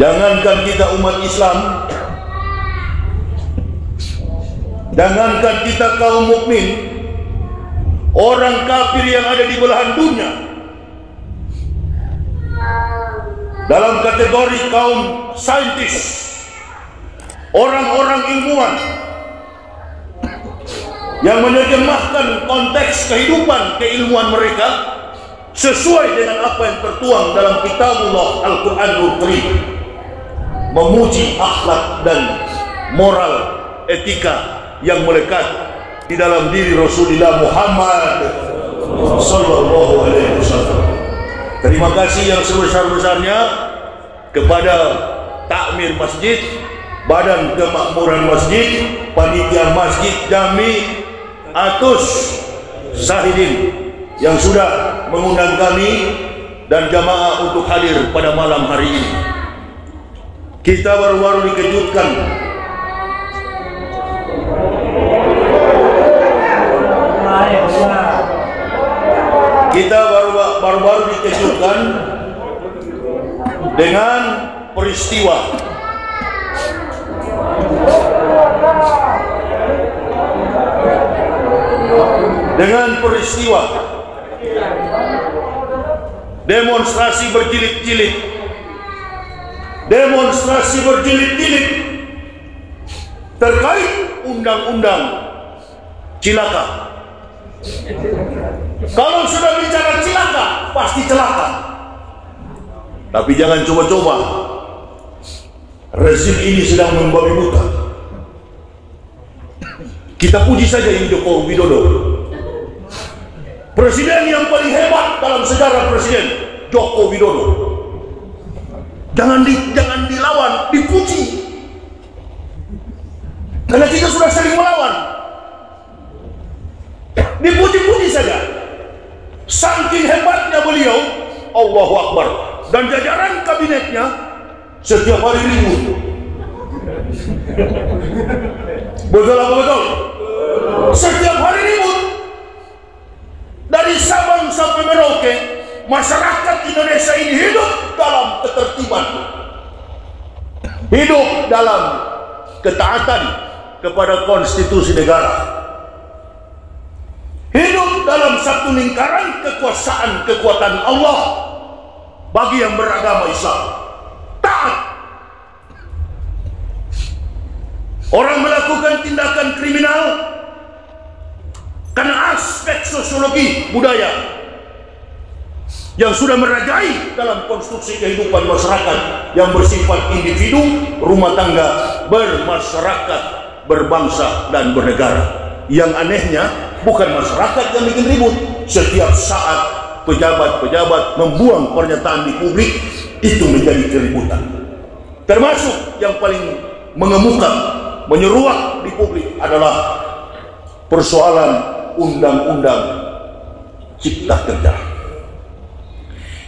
Jangankan kita umat Islam, jangankan kita kaum mukmin, orang kafir yang ada di belahan dunia dalam kategori kaum saintis, orang-orang ilmuwan yang menerjemahkan konteks kehidupan keilmuan mereka sesuai dengan apa yang tertuang dalam kitabullah Al-Quranul Karim, memuji akhlak dan moral etika yang melekat di dalam diri Rasulullah Muhammad sallallahu alaihi wasallam. Terima kasih yang sebesar-besarnya kepada takmir masjid, badan kemakmuran masjid, panitia masjid Jami Atus Sahidin yang sudah mengundang kami dan jamaah untuk hadir pada malam hari ini. Kita baru-baru dikejutkan dengan peristiwa demonstrasi berjilid-jilid terkait undang-undang cilaka. Kalau sudah bicara cilaka, pasti celaka. Tapi jangan coba-coba. Rezim ini sedang membabi buta. Kita puji saja Joko Widodo, presiden yang paling hebat dalam sejarah presiden, Joko Widodo. Jangan dilawan, dipuji. Karena kita sudah sering melawan. Dipuji-puji saja. Saking hebatnya beliau, Allahu Akbar. Dan jajaran kabinetnya setiap hari ribut. Betul apa betul? Setiap hari ribut. Dari Sabang sampai Merauke, masyarakat Indonesia ini hidup dalam ketertiban, hidup dalam ketaatan kepada konstitusi negara, hidup dalam satu lingkaran kekuatan Allah bagi yang beragama Islam. Taat. Orang melakukan tindakan kriminal karena aspek sosiologi budaya yang sudah merajai dalam konstruksi kehidupan masyarakat yang bersifat individu, rumah tangga, bermasyarakat, berbangsa dan bernegara. Yang anehnya bukan masyarakat yang bikin ribut. Setiap saat pejabat-pejabat membuang pernyataan di publik, itu menjadi keributan. Termasuk yang paling mengemuka, menyeruak di publik adalah persoalan undang-undang cipta kerja.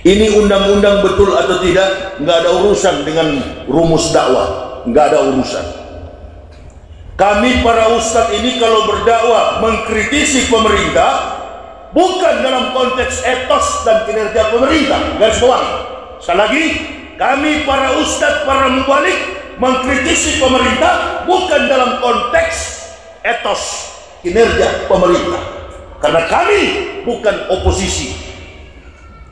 Ini undang-undang betul atau tidak, nggak ada urusan dengan rumus dakwah, nggak ada urusan. Kami para ustadz ini kalau berdakwah mengkritisi pemerintah bukan dalam konteks etos dan kinerja pemerintah, garis bawah. Sekali lagi, kami para ustadz, para mubalik mengkritisi pemerintah bukan dalam konteks etos kinerja pemerintah, karena kami bukan oposisi.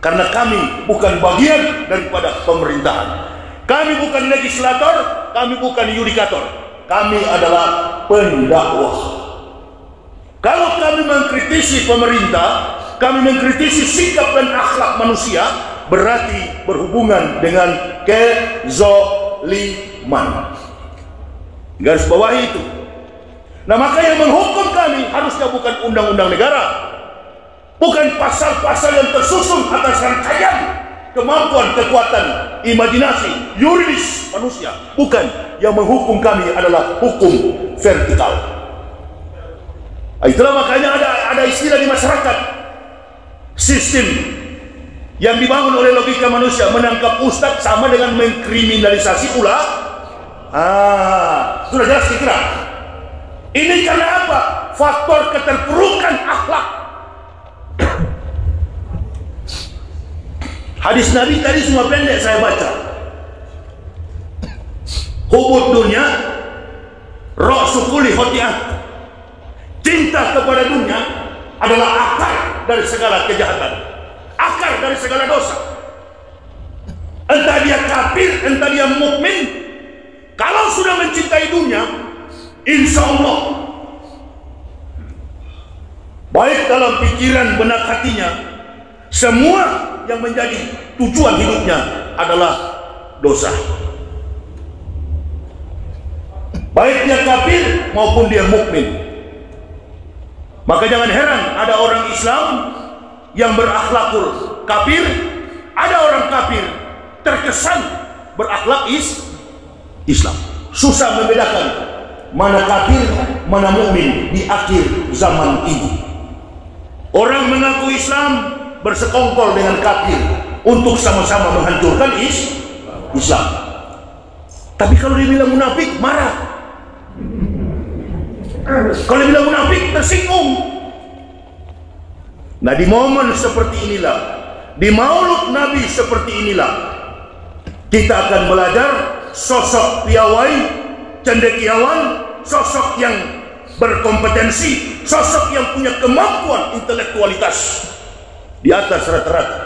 Karena kami bukan bagian daripada pemerintahan. Kami bukan legislator, kami bukan yudikator. Kami adalah pendakwah. Kalau kami mengkritisi pemerintah, kami mengkritisi sikap dan akhlak manusia, berarti berhubungan dengan kezoliman. Garis bawah itu. Nah, maka yang menghukum kami harusnya bukan undang-undang negara, bukan pasal-pasal yang tersusun atas rangkaian kemampuan, kekuatan, imajinasi, yuridis manusia. Bukan. Yang menghukum kami adalah hukum vertikal. Itulah makanya ada istilah di masyarakat, sistem yang dibangun oleh logika manusia menangkap ustadz sama dengan mengkriminalisasi pula. Sudah jelas kira. Ini karena apa? Faktor keterpurukan akhlak. Hadis Nabi tadi semua pendek saya baca. Hubud dunia ra'su kulli khati'ah. Cinta kepada dunia adalah akar dari segala kejahatan, akar dari segala dosa. Entah dia kafir, entah dia mukmin, kalau sudah mencintai dunia, insya Allah baik dalam pikiran benak hatinya, semua yang menjadi tujuan hidupnya adalah dosa. Baik dia kafir maupun dia mukmin. Maka jangan heran ada orang Islam yang berakhlakul kafir, ada orang kafir terkesan berakhlak Islam. Susah membedakan mana kafir, mana mukmin di akhir zaman ini. Orang mengaku Islam bersekongkol dengan kafir untuk sama-sama menghancurkan Islam. Tapi kalau dibilang munafik, marah. Kalau dibilang munafik, tersinggung. Nah, di momen seperti inilah, di maulud Nabi seperti inilah, kita akan belajar sosok piawai, cendekiawan, sosok yang berkompetensi, sosok yang punya kemampuan intelektualitas di atas rata-rata,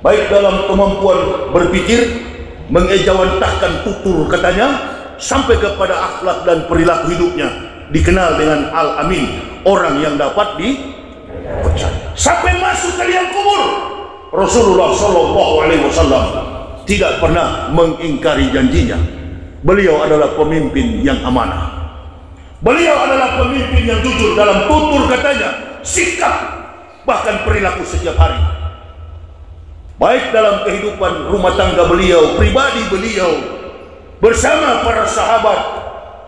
baik dalam kemampuan berpikir, mengejawantahkan tutur katanya, sampai kepada akhlak dan perilaku hidupnya, dikenal dengan Al-Amin, orang yang dapat dipercaya. Sampai masuk ke liang kubur, Rasulullah SAW tidak pernah mengingkari janjinya. Beliau adalah pemimpin yang amanah. Beliau adalah pemimpin yang jujur dalam tutur katanya, sikap, bahkan perilaku setiap hari. Baik dalam kehidupan rumah tangga beliau, pribadi beliau, bersama para sahabat,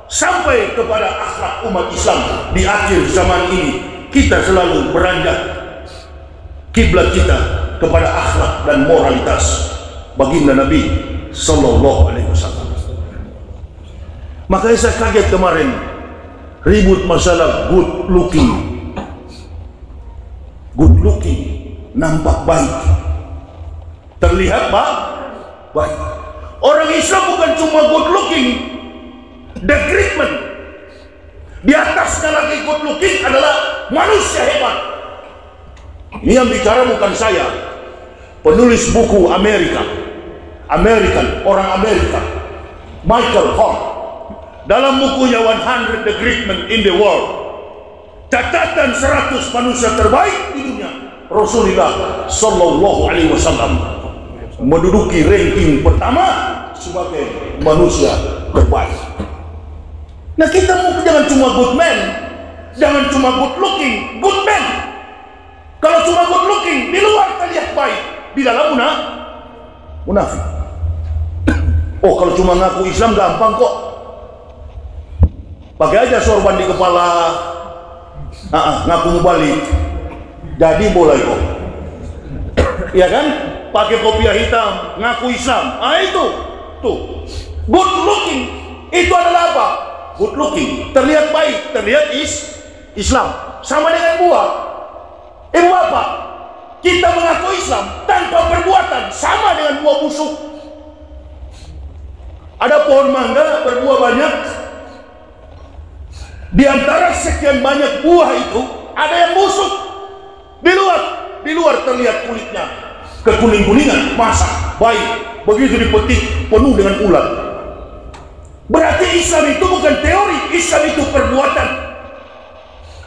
sampai kepada akhlak umat Islam di akhir zaman ini. Kita selalu beranjak kiblat kita kepada akhlak dan moralitas baginda Nabi Sallallahu Alaihi Wasallam. Makanya saya kaget kemarin ribut masalah good looking, nampak baik, terlihat baik. Orang Islam bukan cuma good looking, the great man. Di atasnya lagi good looking adalah manusia hebat. Ini yang bicara bukan saya, penulis buku orang Amerika, Michael Hart, dalam bukunya 100 the Great Men in the World, catatan 100 manusia terbaik di dunia, Rasulullah Sallallahu Alaihi Wasallam menduduki ranking pertama sebagai manusia terbaik. Nah, kita mau jangan cuma good man, jangan cuma good looking, good man. Kalau cuma good looking, di luar terlihat baik, di dalam munafik. Oh, kalau cuma ngaku Islam gampang kok. Pakai aja sorban di kepala, ngaku mubalik, jadi boleh kok. Iya kan? Pakai kopiah hitam, ngaku Islam. Itu tuh good looking. Itu adalah apa? Good looking, terlihat baik, terlihat Islam. Sama dengan buah. Buah apa? Kita mengaku Islam tanpa perbuatan, sama dengan buah busuk. Ada pohon mangga berbuah banyak. Di antara sekian banyak buah itu ada yang busuk. Di luar terlihat kulitnya kekuning-kuningan, masak, baik. Begitu dipetik penuh dengan ulat. Berarti Islam itu bukan teori, Islam itu perbuatan.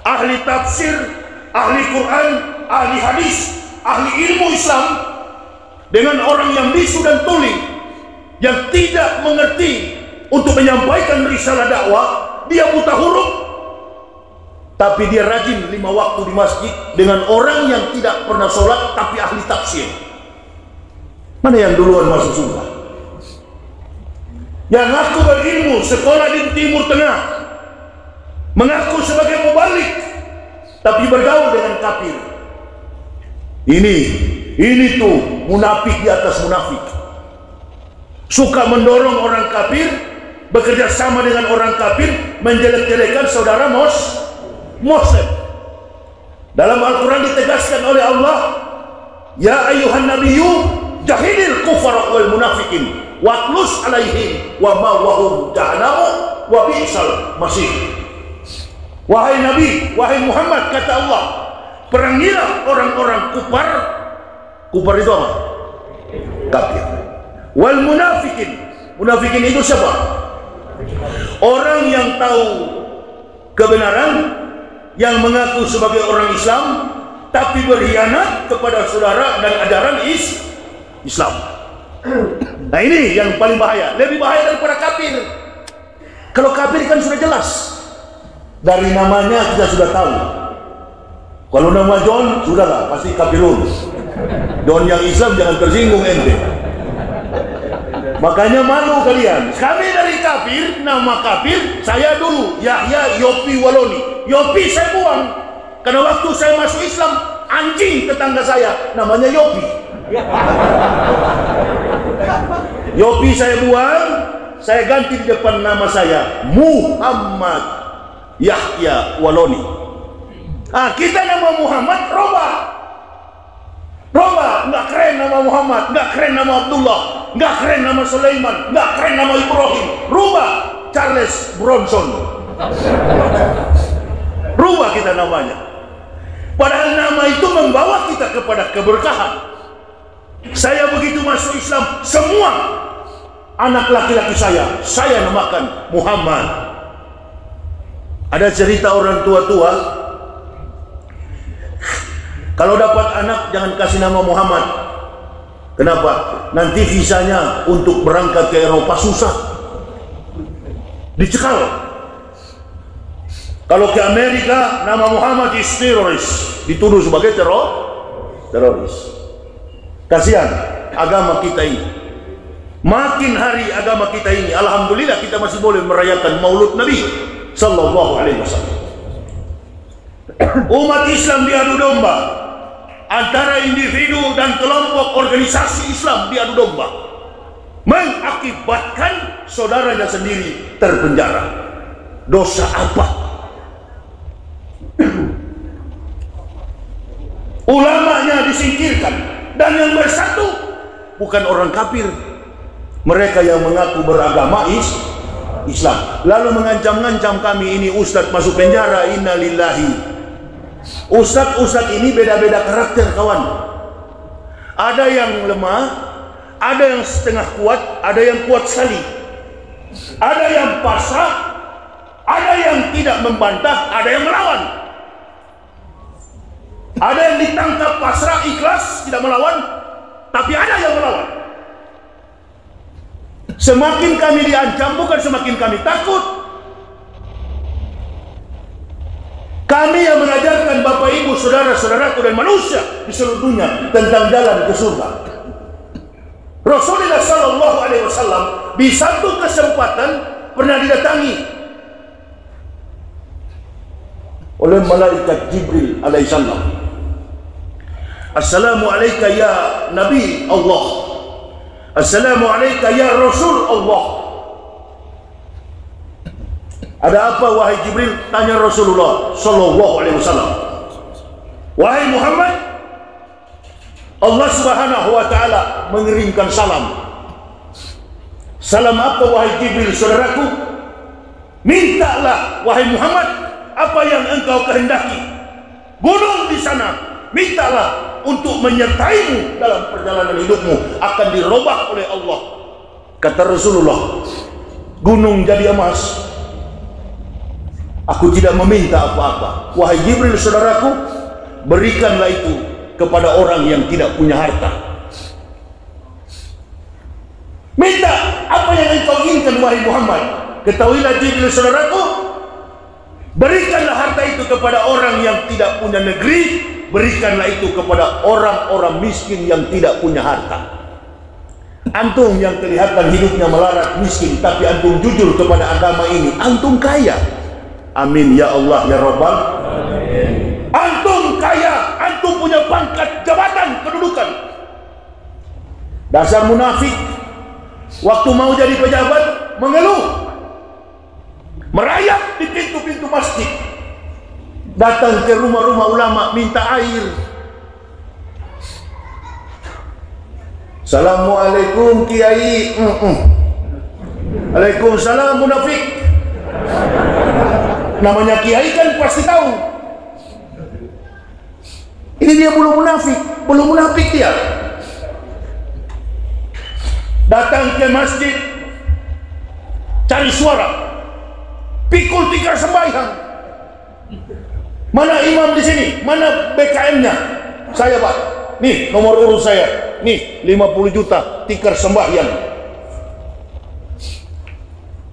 Ahli tafsir, ahli Quran, ahli hadis, ahli ilmu Islam dengan orang yang bisu dan tuli, yang tidak mengerti untuk menyampaikan risalah dakwah, dia buta huruf, tapi dia rajin 5 waktu di masjid, dengan orang yang tidak pernah sholat tapi ahli tafsir. Mana yang duluan masuk surga? Yang ngaku berilmu, sekolah di Timur Tengah, mengaku sebagai mubalik, tapi bergaul dengan kafir. Ini tuh munafik di atas munafik. Suka mendorong orang kafir, bekerja sama dengan orang kafir, menjelek-jelekan saudara Muslim. Dalam Al-Quran ditegaskan oleh Allah, ya ayuhan nabiyyu jahidil kufara wal munafikin watlus alaihim wa ma'wahum jahannamu wa bi'sal masih. Wahai Nabi, wahai Muhammad, kata Allah, perangilah orang-orang kufar. Kufar itu apa? Kafir. Wal munafikin. Munafikin itu siapa? Orang yang tahu kebenaran, yang mengaku sebagai orang Islam, tapi berkhianat kepada saudara dan ajaran Islam. Nah ini yang paling bahaya, lebih bahaya daripada kafir. Kalau kafir kan sudah jelas, dari namanya kita sudah tahu. Kalau nama John, sudahlah pasti kafirun. John yang Islam jangan tersinggung ente. Makanya malu kalian. Kami dari kafir, nama kafir saya dulu Yahya Yopi Waloni. Yopi saya buang karena waktu saya masuk Islam, anjing tetangga saya namanya Yopi. Yopi saya buang, saya ganti di depan nama saya Muhammad Yahya Waloni. Kita nama Muhammad robah. Robah, nggak keren nama Muhammad, nggak keren nama Abdullah, nggak keren nama Sulaiman, nggak keren nama Ibrahim. Rubah Charles Bronson. Rubah kita namanya. Padahal nama itu membawa kita kepada keberkahan. Saya begitu masuk Islam, semua anak laki-laki saya namakan Muhammad. Ada cerita orang tua-tua, kalau dapat anak jangan kasih nama Muhammad. Kenapa? Nanti visanya untuk berangkat ke Eropa susah, dicekal. Kalau ke Amerika nama Muhammad is teroris, dituduh sebagai teroris. Kasihan agama kita ini. Makin hari agama kita ini, alhamdulillah kita masih boleh merayakan Maulud Nabi sallallahu alaihi wasallam. Umat Islam diadu domba antara individu dan kelompok organisasi Islam, diadu domba, mengakibatkan saudaranya sendiri terpenjara. Dosa apa? Ulamanya disingkirkan, dan yang bersatu bukan orang kafir, mereka yang mengaku beragama Islam, lalu mengancam-ngancam kami, ini ustadz masuk penjara. Innalillahi. Ustadz ini beda-beda karakter kawan. Ada yang lemah, ada yang setengah kuat, ada yang kuat sekali, ada yang pasrah, ada yang tidak membantah, ada yang melawan, ada yang ditangkap pasrah ikhlas tidak melawan, tapi ada yang melawan. Semakin kami diancam, bukan semakin kami takut. Kami yang mengajarkan Bapak Ibu, saudara-saudaraku dan manusia di seluruh dunia tentang jalan ke surga. Rasulullah sallallahu alaihi wasallam di satu kesempatan pernah didatangi oleh malaikat Jibril alaihissalam. Assalamu alayka ya Nabi Allah. Assalamu alayka ya Rasul Allah. Ada apa wahai Jibril? Tanya Rasulullah sallallahu alaihi wasallam. Wahai Muhammad, Allah Subhanahu wa taala mengirimkan salam. Salam apa wahai Jibril saudaraku? Mintalah wahai Muhammad apa yang engkau kehendaki. Gunung di sana, mintalah untuk menyertaimu dalam perjalanan hidupmu, akan dirubah oleh Allah. Kata Rasulullah, gunung jadi emas. Aku tidak meminta apa-apa. Wahai Jibril saudaraku, berikanlah itu kepada orang yang tidak punya harta. Minta apa yang engkau inginkan wahai Muhammad. Ketahuilah Jibril saudaraku, berikanlah harta itu kepada orang yang tidak punya negeri, berikanlah itu kepada orang-orang miskin yang tidak punya harta. Antum yang kelihatan hidupnya melarat miskin, tapi antum jujur kepada agama ini, antum kaya. Amin ya Allah ya Rabbal. Amin. Antum kaya, antum punya pangkat, jabatan, kedudukan. Dasar munafik, waktu mau jadi pejabat mengeluh, merayap di pintu-pintu masjid, datang ke rumah-rumah ulama minta air. Assalamualaikum Kiai. Waalaikumsalam munafik. Namanya Kiai kan pasti tahu. Ini dia belum munafik dia. Datang ke masjid, cari suara, pikul tikar sembahyang. Mana imam di sini? Mana BKM-nya? Saya Pak. Nih nomor urut saya. Nih 50 juta tikar sembahyang.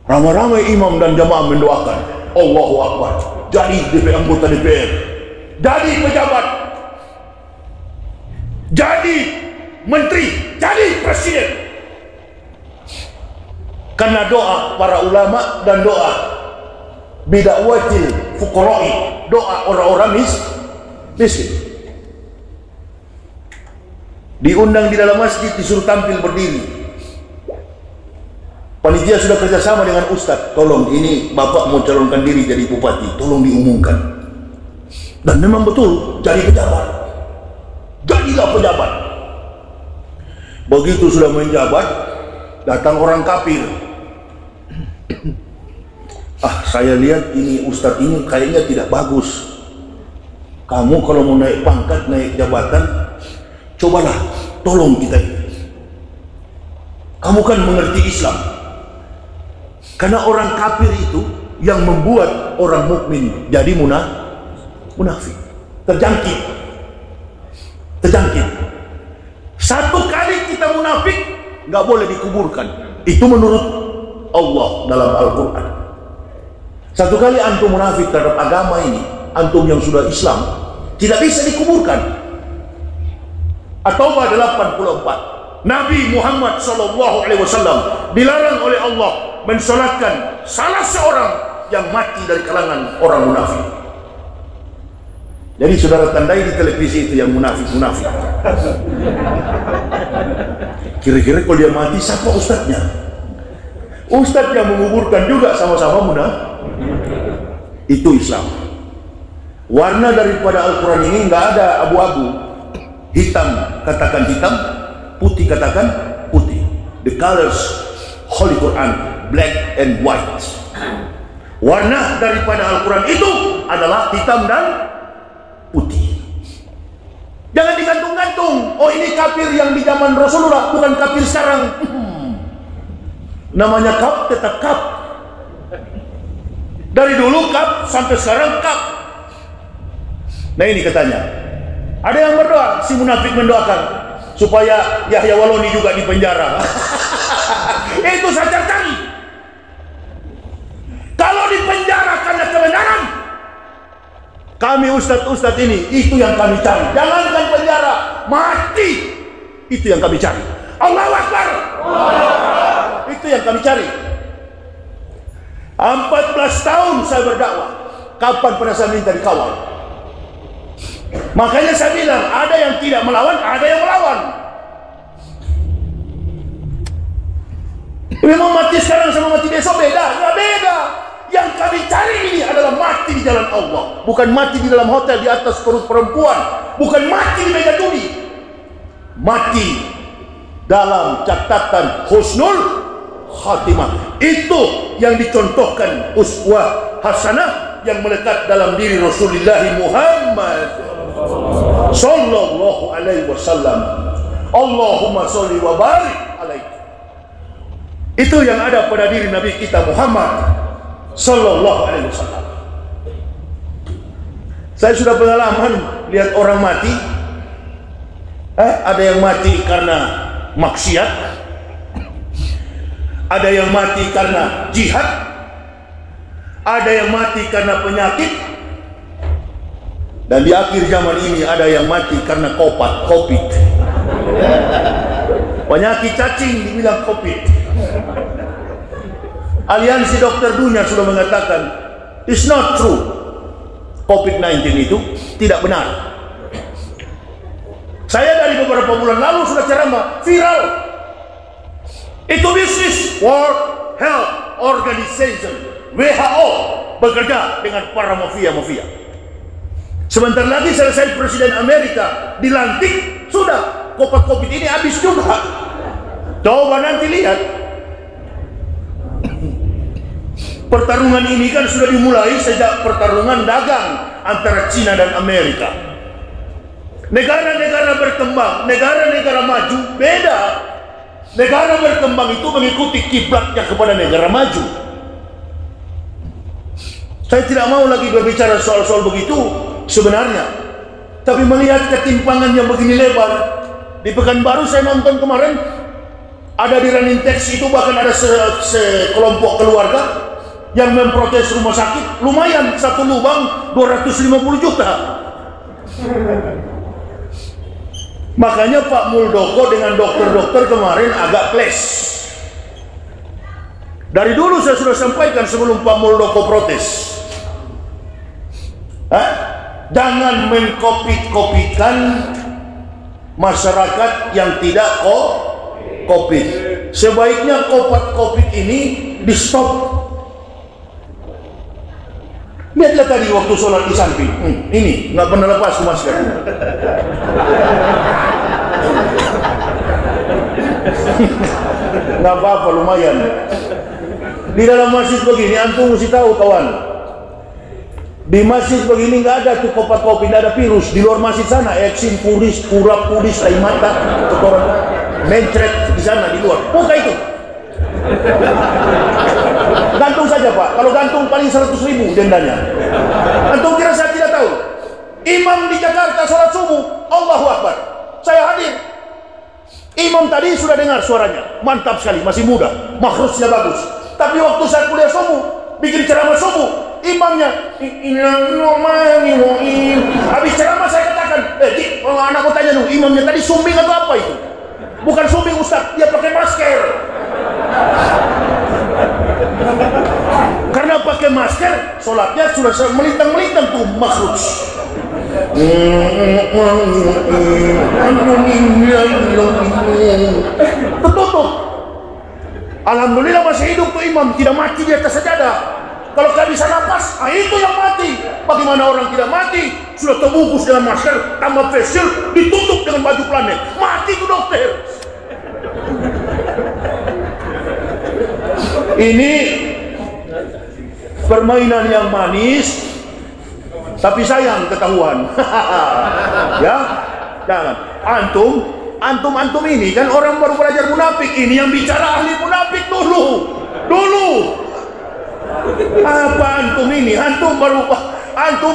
Ramai-ramai imam dan jamaah mendoakan. Allahu Akbar. Jadi anggota DPR, jadi pejabat, jadi menteri, jadi presiden. Karena doa para ulama dan doa bid'awatil fuqara'i, doa orang-orang miskin. Diundang di dalam masjid, disuruh tampil berdiri. Panitia sudah kerjasama dengan ustadz, tolong ini bapak mau calonkan diri jadi bupati, tolong diumumkan. Dan memang betul, jadi pejabat, jadilah pejabat. Begitu sudah menjabat, datang orang kafir. Saya lihat ini ustadz ini kayaknya tidak bagus. Kamu kalau mau naik pangkat, naik jabatan, cobalah tolong kita ini. Kamu kan mengerti Islam. Karena orang kafir itu yang membuat orang mukmin jadi munafik, terjangkit. Satu kali kita munafik nggak boleh dikuburkan. Itu menurut Allah dalam Al-Quran. Satu kali antum munafik terhadap agama ini, antum yang sudah Islam, tidak bisa dikuburkan. At-Taubah 84. Nabi Muhammad SAW dilarang oleh Allah mensolatkan salah seorang yang mati dari kalangan orang munafik. Jadi saudara tandai di televisi itu yang munafik. Kira-kira kalau dia mati siapa ustadznya? Ustadz yang menguburkan juga sama-sama munafik. Itu Islam. Warna daripada Al-Quran ini nggak ada abu-abu. Hitam katakan hitam, putih katakan putih. The colors Holy Quran, black and white. Warna daripada Al-Quran itu adalah hitam dan putih. Jangan digantung-gantung. Oh ini kafir yang di zaman Rasulullah, bukan kafir sekarang. Namanya kaf tetap kaf. Dari dulu kaf sampai sekarang kaf. Nah ini katanya, ada yang berdoa, si munafik mendoakan supaya Yahya Waloni juga dipenjara. Itu saja cari. Kalau dipenjara karena kebenaran, kami ustadz ini, itu yang kami cari. Jangankan penjara, mati. Itu yang kami cari. Allahu Akbar. Itu yang kami cari. 14 tahun saya berdakwah. Kapan pernah saya minta dikawal? Makanya saya bilang, ada yang tidak melawan, ada yang melawan. Memang mati sekarang sama mati besok beda. Nggak beda. Yang kami cari ini adalah mati di jalan Allah. Bukan mati di dalam hotel di atas perut perempuan. Bukan mati di meja judi. Mati dalam catatan husnul khatimah. Itu yang dicontohkan uswah hasanah yang melekat dalam diri Rasulullah Muhammad sallallahu alaihi wasallam. Allahumma sholli wa barik alaihi. Itu yang ada pada diri Nabi kita Muhammad sallallahu alaihi wasallam. Saya sudah pengalaman lihat orang mati. Ada yang mati karena maksiat, ada yang mati karena jihad, ada yang mati karena penyakit, dan di akhir zaman ini ada yang mati karena COVID. Penyakit cacing dibilang COVID. Aliansi Dokter Dunia sudah mengatakan it's not true. COVID-19 itu tidak benar. Saya dari beberapa bulan lalu sudah ceramah viral. Itu bisnis. World Health Organization, WHO, bekerja dengan para mafia-mafia. Sebentar lagi selesai Presiden Amerika dilantik, sudah COVID ini habis juga. Coba nanti lihat. Pertarungan ini kan sudah dimulai sejak pertarungan dagang antara Cina dan Amerika. Negara-negara berkembang, negara-negara maju beda. Negara berkembang itu mengikuti kiblatnya kepada negara maju. Saya tidak mau lagi berbicara soal-soal begitu sebenarnya, tapi melihat ketimpangan yang begini lebar. Di Pekanbaru saya nonton kemarin, ada di running text itu bahkan ada sekelompok keluarga yang memprotes rumah sakit. Lumayan, satu lubang 250 juta. Makanya Pak Muldoko dengan dokter-dokter kemarin agak clash. Dari dulu saya sudah sampaikan sebelum Pak Muldoko protes, jangan mengkopi-kopikan masyarakat yang tidak COVID. Sebaiknya COVID ini di stop. Lihatlah tadi waktu sholat di samping, ini nggak pernah lepas masker. Nggak apa-apa, lumayan. Di dalam masjid begini, antum mesti tahu kawan. Di masjid begini nggak ada tuh COVID, nggak ada virus. Di luar masjid sana, eksim, puris, pura, puris, air mata, kotoran, mencret di sana di luar. Buka itu. Gantung saja Pak, kalau gantung paling 100.000 dendanya. Antum kira saya tidak tahu? Imam di Jakarta sholat subuh, Allahu Akbar, saya hadir. Imam tadi sudah dengar suaranya, mantap sekali, masih muda, makhrujnya bagus. Tapi waktu saya kuliah subuh, bikin ceramah subuh, imamnya habis ceramah saya katakan, anak mau tanya dulu, imamnya tadi sumbing atau apa itu? Bukan sumbing Ustaz, dia pakai masker. Karena pakai masker, sholatnya sudah melintang-melintang tuh makhraj. Tertutup. Alhamdulillah masih hidup tuh imam, tidak mati di atas sajadah. Kalau tidak bisa napas, itu yang mati. Bagaimana orang tidak mati? Sudah terbungkus dengan masker, tambah face shield, ditutup dengan baju planet. Mati tuh dokter. Ini permainan yang manis, tapi sayang ketahuan. Ya, jangan. Antum ini kan orang baru belajar munafik. Ini yang bicara ahli munafik dulu. Apa antum ini? Antum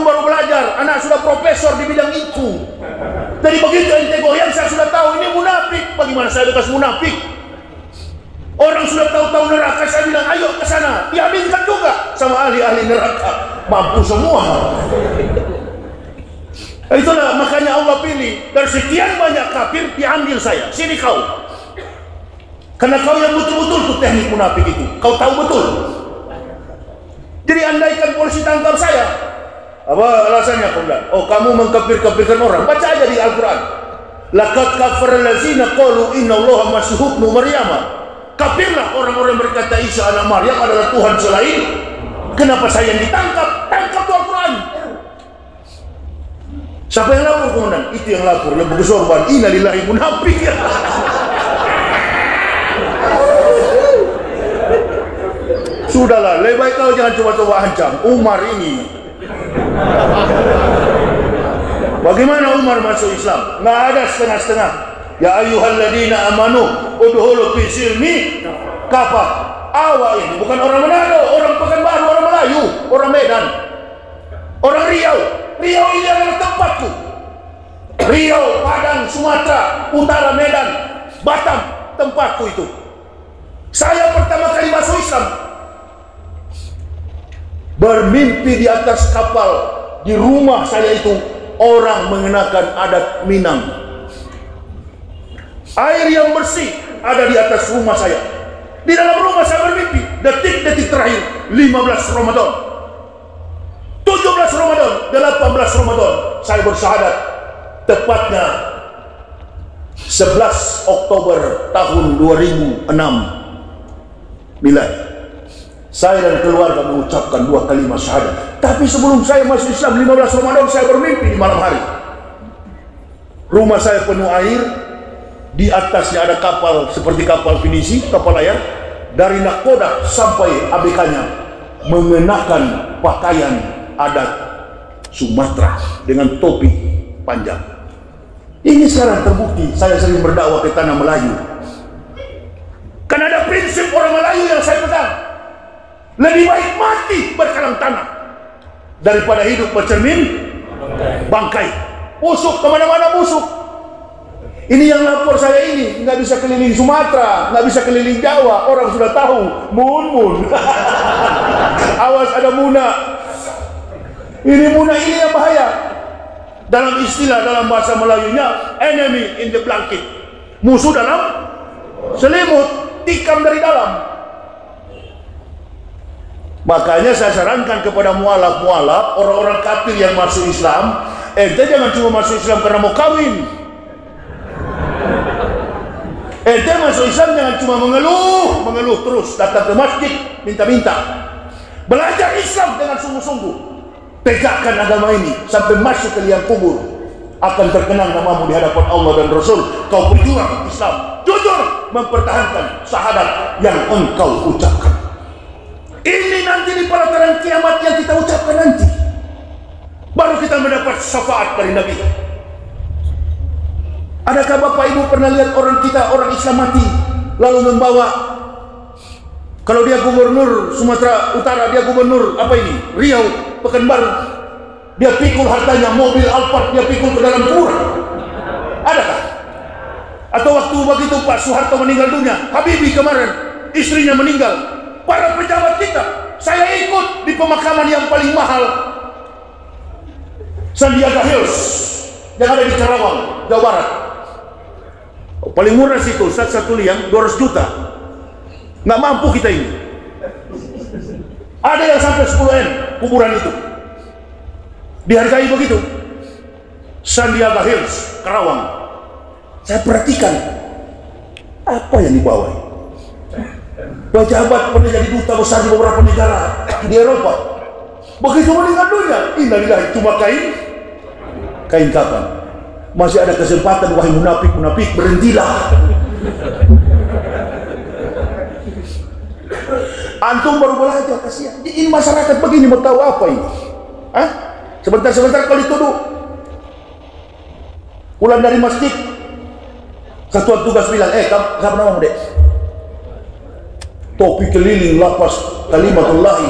baru belajar. Anak sudah profesor di bidang itu. Jadi begitu ente goyang, saya sudah tahu ini munafik. Bagaimana saya bekas munafik? Orang sudah tahu-tahu neraka, saya bilang ayo ke sana, diaminkan juga sama ahli-ahli neraka, mampu semua. Itulah makanya Allah pilih dari sekian banyak kafir, diambil saya, sini kau. Karena kau yang betul-betul tuh teknik munafik itu, kau tahu betul. Jadi andaikan polisi tangkap saya, apa alasannya kau bilang? Oh kamu mengkafir-kafirkan orang, baca aja di Al-Quran. Laqad kafara allazina qalu innallaha masih ibnu Maryam. Kafirlah orang-orang berkata Isa anak Maryam adalah Tuhan selain. Kenapa saya yang ditangkap? Tangkap tuh Al-Quran. Siapa yang lapor komandan? Itu yang lapor, lebih kesorban. Innalillahi munafik. Sudahlah, lebih baik kau jangan coba-coba ancam Umar ini. Bagaimana Umar masuk Islam? Nggak ada setengah-setengah. Ya ayyuhalladzina amanu udhulu fi silmi kafah. Awal ini bukan orang Manado, orang Pekanbaru, orang Melayu, orang Medan, orang Riau. Riau ini adalah tempatku. Riau, Padang, Sumatera Utara, Medan, Batam, tempatku itu. Saya pertama kali masuk Islam bermimpi di atas kapal. Di rumah saya itu orang mengenakan adat Minang. Air yang bersih ada di atas rumah saya. Di dalam rumah saya bermimpi. Detik-detik terakhir 15 Ramadan, 17 Ramadan, 18 Ramadan saya bersyahadat. Tepatnya 11 Oktober tahun 2006 milad. Saya dan keluarga mengucapkan 2 kalimat syahadat. Tapi sebelum saya masuk Islam 15 Ramadan saya bermimpi di malam hari. Rumah saya penuh air. Di atasnya ada kapal seperti kapal pinisi, kapal layar. Dari nakoda sampai ABK-nya mengenakan pakaian adat Sumatera dengan topi panjang. Ini sekarang terbukti. Saya sering berdakwah ke tanah Melayu. Kan ada prinsip orang Melayu yang saya pegang. Lebih baik mati berkalang tanah daripada hidup bercermin bangkai. Busuk kemana-mana busuk. Ini yang lapor saya ini nggak bisa keliling Sumatera, nggak bisa keliling Jawa. Orang sudah tahu, mun. Awas ada muna. Ini muna ini yang bahaya. Dalam istilah dalam bahasa Melayunya, enemy in the blanket. Musuh dalam selimut, tikam dari dalam. Makanya saya sarankan kepada mualaf-mualaf, orang-orang kafir yang masuk Islam, ente jangan cuma masuk Islam karena mau kawin. Ente masuk Islam jangan cuma mengeluh terus, datang ke masjid minta-minta. Belajar Islam dengan sungguh-sungguh. Tegakkan agama ini sampai masuk ke liang kubur. Akan terkenang namamu di hadapan Allah dan Rasul. Kau berjuang Islam, jujur mempertahankan syahadat yang engkau ucapkan. Ini nanti di pelataran kiamat yang kita ucapkan nanti, baru kita mendapat syafaat dari Nabi. Adakah Bapak Ibu pernah lihat orang kita, orang Islam mati, lalu membawa, kalau dia gubernur Sumatera Utara, dia gubernur apa ini, Riau, Pekanbaru, dia pikul hartanya, mobil Alphard dia pikul ke dalam kubur? Adakah? Atau waktu begitu Pak Soeharto meninggal dunia, Habibie kemarin istrinya meninggal, para pejabat kita, saya ikut di pemakaman yang paling mahal, Sandiaga Hills yang ada di Karawang, Jawa Barat. Paling murah situ, satu liang 200 juta. Nggak mampu kita ini. Ada yang sampai 10M kuburan itu. Dihargai begitu. Sandiaga Hills, Karawang. Saya perhatikan apa yang dibawa. Pejabat pernah jadi duta besar di beberapa negara di Eropa. Begitu meninggal dunia, innalillahi, cuma kain kapan. Masih ada kesempatan, wahai munafik, berhentilah. Antum baru belajar, kasihan. Ini masyarakat begini, mau tahu apa ini? Hah? Sebentar kalau dituduh. Pulang dari masjid, satuan tugas bilang, siapa namamu dek? Topi keliling lapas kalimatullahi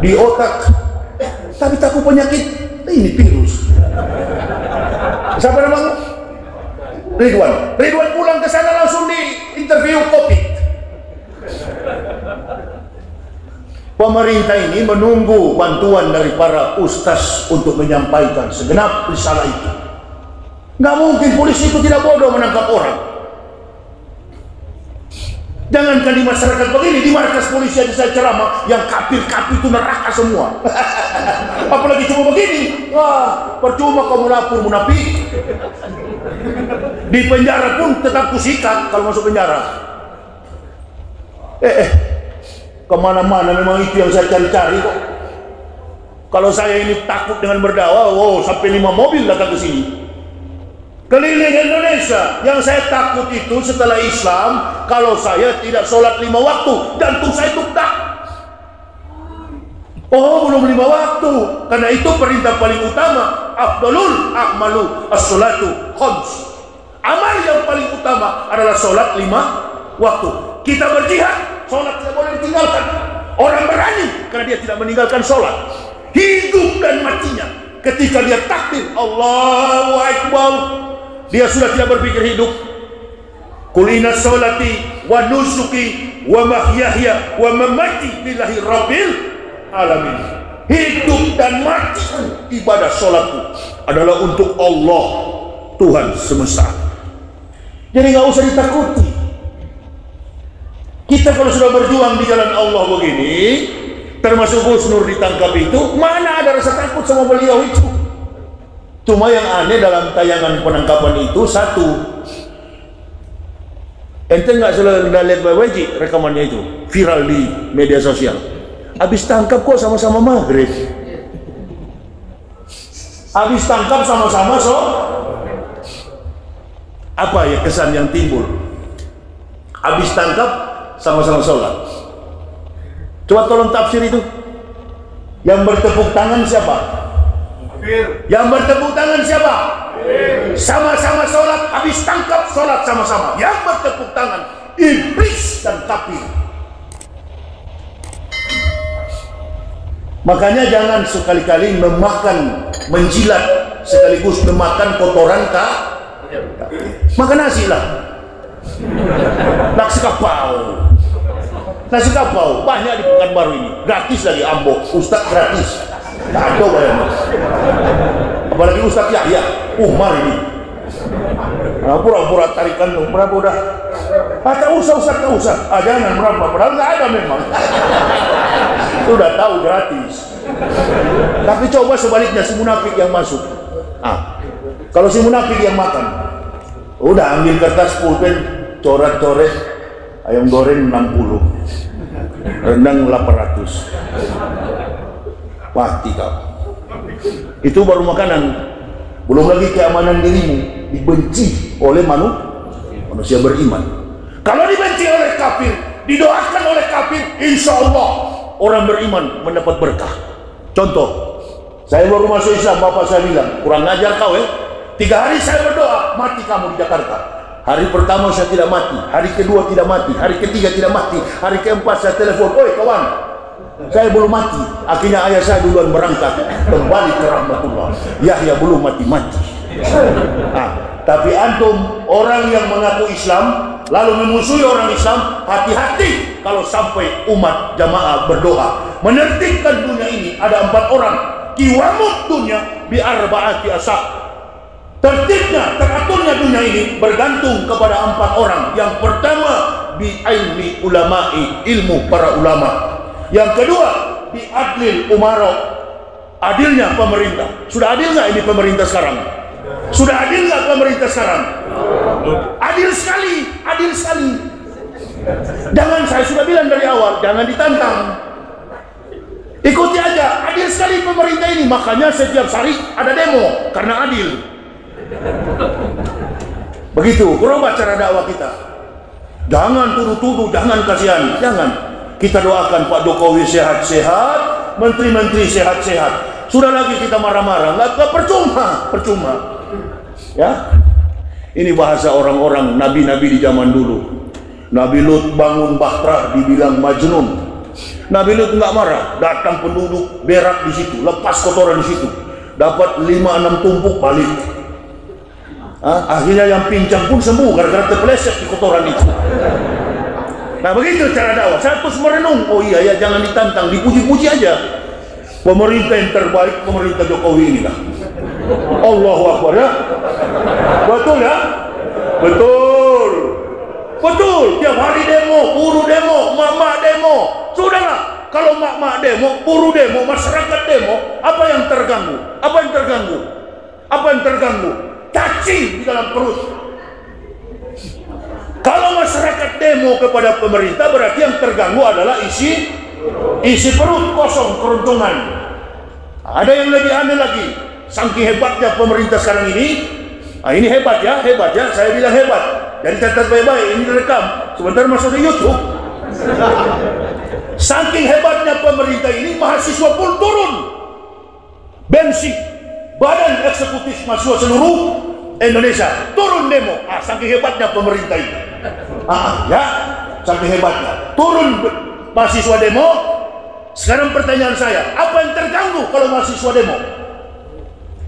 di otak, tapi takut penyakit. Ini virus. Siapa namamu? Ridwan pulang ke sana langsung di interview COVID. Pemerintah ini menunggu bantuan dari para ustaz untuk menyampaikan segenap risalah itu. Nggak mungkin polisi itu tidak bodoh menangkap orang. Jangankan di masyarakat begini, di markas polisi aja saya ceramah, yang kafir-kafir itu neraka semua. Apalagi cuma begini, wah percuma kamu lapor munafik. Di penjara pun tetap kusikat kalau masuk penjara. Kemana-mana memang itu yang saya cari-cari kok. Kalau saya ini takut dengan berdakwah, sampai 5 mobil datang ke sini. Keliling Indonesia. Yang saya takut itu setelah Islam, kalau saya tidak sholat 5 waktu, jantung saya tuktak. Belum 5 waktu. Karena itu perintah paling utama, afdalul a'malu as-sholatu khams. Amal yang paling utama adalah sholat 5 waktu. Kita berjihad, sholat tidak boleh ditinggalkan. Orang berani karena dia tidak meninggalkan sholat. Hidup dan matinya ketika dia takbir Allahu Akbar, dia sudah tidak berpikir hidup. Qul inna sholati wa nusuki wa mahyaya wa mamati lillahi rabbil alamin. Hidup dan mati ibadah sholatku adalah untuk Allah, Tuhan semesta. Jadi nggak usah ditakuti. Kita kalau sudah berjuang di jalan Allah begini, termasuk Gus Nur ditangkap itu, mana ada rasa takut sama beliau itu? Cuma yang aneh dalam tayangan penangkapan itu satu, ente nggak selalu lihat baik-baik rekamannya itu viral di media sosial. Habis tangkap kok sama-sama maghrib, habis tangkap sama-sama Apa ya kesan yang timbul? Habis tangkap sama-sama sholat. Coba tolong tafsir itu. Yang bertepuk tangan siapa? Yang bertepuk tangan siapa? Sama-sama sholat, habis tangkap sholat sama-sama. Yang bertepuk tangan iblis dan kafir. Makanya jangan sekali-kali menjilat sekaligus memakan kotoran makan nasi lah. Nasi kapau banyak di Pekanbaru ini, gratis lagi Ambo, Ustadz gratis. Tak ada bayar. Apalagi Ustadz Yahya Umar ini. Nah, pura-pura tarikan dong, berapa udah? Tak usah Ustadz, tak usah. Jangan berapa, padahal nggak ada memang. Sudah tahu gratis. Tapi coba sebaliknya, si munafik yang masuk. Kalau si munafik yang makan, udah ambil kertas pulpen, coret-coret, ayam goreng 60, rendang 800, mati kau. Itu baru makanan, belum lagi keamanan dirimu dibenci oleh manusia beriman. Kalau dibenci oleh kafir, didoakan oleh kafir, insya Allah orang beriman mendapat berkah. Contoh, saya baru masuk Islam, bapak saya bilang, kurang ngajar kau 3 hari saya berdoa, mati kamu di Jakarta. Hari pertama saya tidak mati, hari kedua tidak mati, hari ketiga tidak mati, hari keempat saya telepon, oi kawan, saya belum mati. Akhirnya ayah saya duluan berangkat kembali ke rahmatullah. Yahya belum mati-mati. Tapi antum orang yang mengaku Islam lalu memusuhi orang Islam, hati-hati kalau sampai umat jamaah berdoa menertibkan dunia ini. Ada 4 orang, kiwamut dunia bi arba'ati asab. Tertibnya, teraturnya dunia ini bergantung kepada 4 orang. Yang pertama, bi ilmi ulama'i, ilmu para ulama. Yang kedua, bi adlil umaro, adilnya pemerintah. Sudah adil nggak ini pemerintah sekarang? Sudah adil nggak pemerintah sekarang? Adil sekali, adil sekali. Jangan, saya sudah bilang dari awal, jangan ditantang. Ikuti aja, adil sekali pemerintah ini. Makanya setiap hari ada demo karena adil. Begitu, berubah cara dakwah kita. Jangan tuduh-tuduh, jangan kasihan, jangan. Kita doakan Pak Jokowi sehat-sehat, menteri-menteri sehat-sehat. Sudah lagi kita marah-marah, nggak percuma. Ya, ini bahasa orang-orang nabi-nabi di zaman dulu. Nabi Lut bangun bahtera dibilang majnun. Nabi Lut nggak marah, datang penduduk berak di situ, lepas kotoran di situ, dapat 5-6 tumpuk balik. Akhirnya yang pincang pun sembuh gara-gara terpeleset di kotoran itu. Nah begitu cara dakwah. Saya terus merenung, oh iya ya, jangan ditantang, dipuji-puji aja. Pemerintah yang terbaik, pemerintah Jokowi inilah. Allahu Akbar ya. Betul ya? Betul. Tiap hari demo, buruh demo, mak-mak demo. Sudahlah, kalau mak-mak demo, buruh demo, masyarakat demo, apa yang terganggu? Cacing di dalam perut. Kalau masyarakat demo kepada pemerintah, berarti yang terganggu adalah isi perut kosong, keruntungan. Ada yang lebih aneh lagi, saking hebatnya pemerintah sekarang ini. Ini hebat ya, saya bilang hebat. Jadi catat baik-baik, ini direkam, sebentar masuk di YouTube. Saking hebatnya pemerintah ini, mahasiswa pun turun. Bensi, Badan Eksekutif Mahasiswa seluruh Indonesia turun demo. Saking hebatnya pemerintah ini. Ya, saking hebatnya. Turun mahasiswa demo. Sekarang pertanyaan saya, apa yang terganggu kalau mahasiswa demo?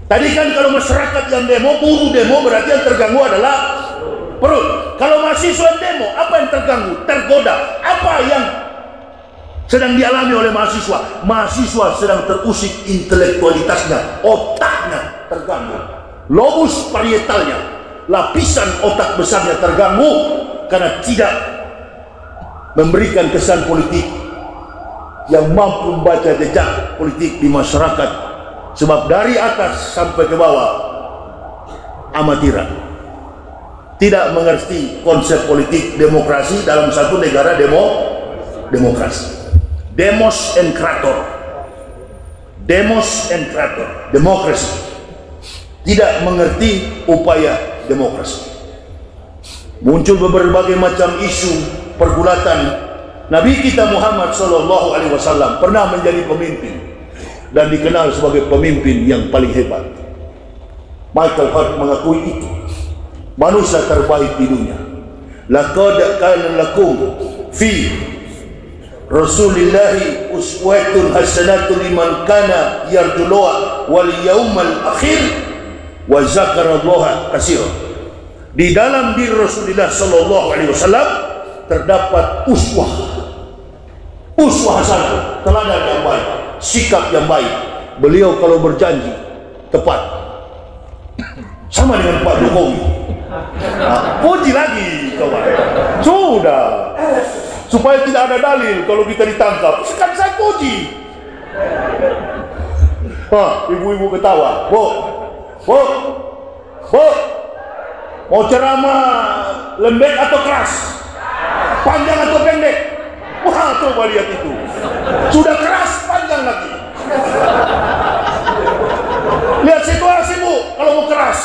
Tadi kan kalau masyarakat yang demo, buruh demo, berarti yang terganggu adalah perut. Kalau mahasiswa demo, apa yang terganggu? Tergoda. Apa yang sedang dialami oleh mahasiswa? Mahasiswa sedang terusik intelektualitasnya, otaknya terganggu. Lobus parietalnya, lapisan otak besarnya terganggu karena tidak memberikan kesan politik yang mampu membaca jejak politik di masyarakat. Sebab dari atas sampai ke bawah amatiran, tidak mengerti konsep politik demokrasi dalam satu negara demokrasi. Demos and krator, demokrasi. Tidak mengerti upaya demokrasi. muncul berbagai macam isu pergulatan. Nabi kita Muhammad SAW pernah menjadi pemimpin dan dikenal sebagai pemimpin yang paling hebat. Michael Hart mengakui itu, manusia terbaik di dunia. Laqad kana lakum fi Rasulillahi uswatun hasanatun liman kana yarjullaha wal yaumal akhir wa zakarallaha katsiran. Di dalam diri Rasulullah SAW terdapat uswah hasanah, teladan yang baik, sikap yang baik. Beliau kalau berjanji tepat, sama dengan Pak Jokowi. Puji lagi kawan, sudah, supaya tidak ada dalil kalau kita ditangkap. Kan saya puji. Ibu-ibu ketawa. Bu, mau ceramah lembek atau keras, panjang atau pendek? Wah, coba lihat itu, sudah keras, panjang lagi. Lihat situasi bu, kalau mau keras.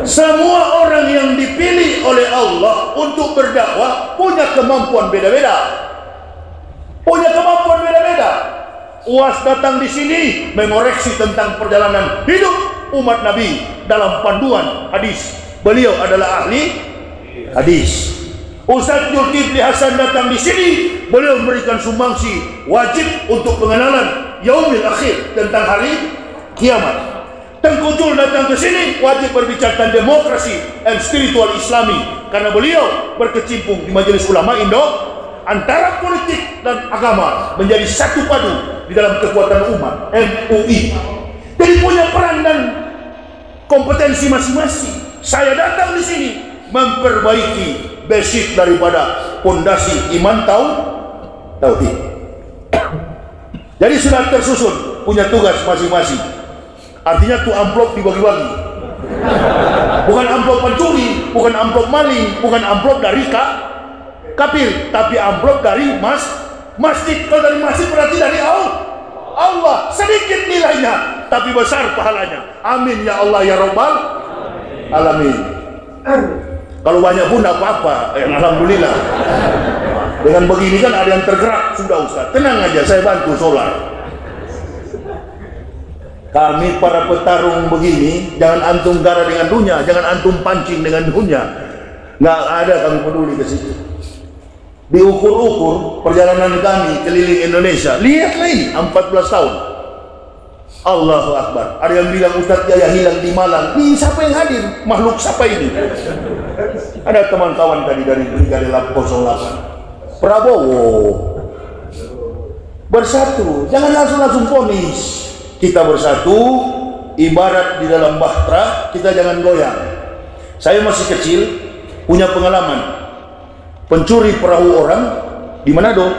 Semua orang yang dipilih oleh Allah untuk berdakwah punya kemampuan beda-beda. UAS datang di sini mengoreksi tentang perjalanan hidup umat Nabi dalam panduan hadis. Beliau adalah ahli hadis. Ustaz Zulkifli Hasan datang di sini, beliau memberikan sumbangsi wajib untuk pengenalan yaumil akhir, tentang hari kiamat. Tengku Jul datang ke sini wajib berbicara tentang demokrasi dan spiritual Islami, karena beliau berkecimpung di Majelis Ulama Indo. Antara politik dan agama menjadi satu padu di dalam kekuatan umat, MUI. Jadi punya peran dan kompetensi masing-masing. Saya datang di sini memperbaiki basic daripada fondasi iman tauhid. Jadi sudah tersusun, punya tugas masing-masing. Artinya tuh amplop dibagi-bagi. Bukan amplop pencuri, bukan amplop maling, bukan amplop dari kafir, tapi amplop dari masjid. Kalau dari masjid berarti dari Allah. Sedikit nilainya, tapi besar pahalanya. Amin ya Allah ya Rabbal alamin. Kalau banyak pun tidak apa-apa, alhamdulillah. Dengan begini kan ada yang tergerak. Sudah Ustaz, tenang aja, saya bantu solar. Kami para petarung begini, jangan antum gara dengan dunia, jangan antum pancing dengan dunia. Nggak ada kami peduli ke situ. Diukur-ukur perjalanan kami keliling Indonesia. Lihatlah ini, 14 tahun. Allahu Akbar. Ada yang bilang Ustaz Jaya hilang di Malang. Ini siapa yang hadir? Makhluk siapa ini? Ada teman kawan tadi dari Brigade 08. Prabowo. Bersatu. Jangan langsung ponis. Kita bersatu, ibarat di dalam bahtera, kita jangan goyang. Saya masih kecil, punya pengalaman. Pencuri perahu orang di Manado.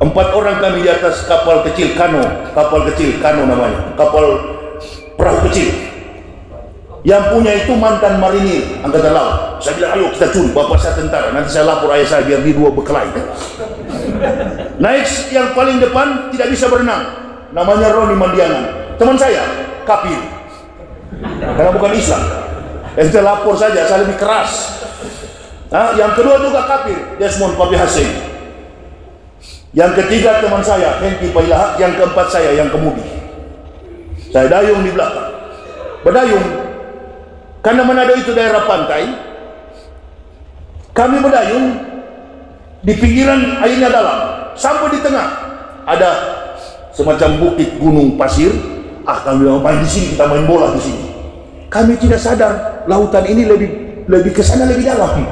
4 orang kami di atas kapal kecil kano namanya, kapal perahu kecil. Yang punya itu mantan marinir angkatan laut. Saya bilang, ayo kita curi, bapak saya tentara, nanti saya lapor ayah saya biar di dua berkelahi. Naik yang paling depan, tidak bisa berenang, namanya Roni Mandiangan, teman saya kafir karena bukan Islam. Saya lapor saja, saya lebih keras. Yang kedua juga kafir, Desmond Papi Hasim. Yang ketiga teman saya, Hengki Pailaha. Yang keempat saya yang kemudi. Saya dayung di belakang. Berdayung. Karena Manado itu daerah pantai. Kami berdayung di pinggiran airnya dalam. Sampai di tengah ada semacam bukit gunung pasir. Kami main di sini, kita main bola di sini. Kami tidak sadar lautan ini lebih ke sana, lebih dalam.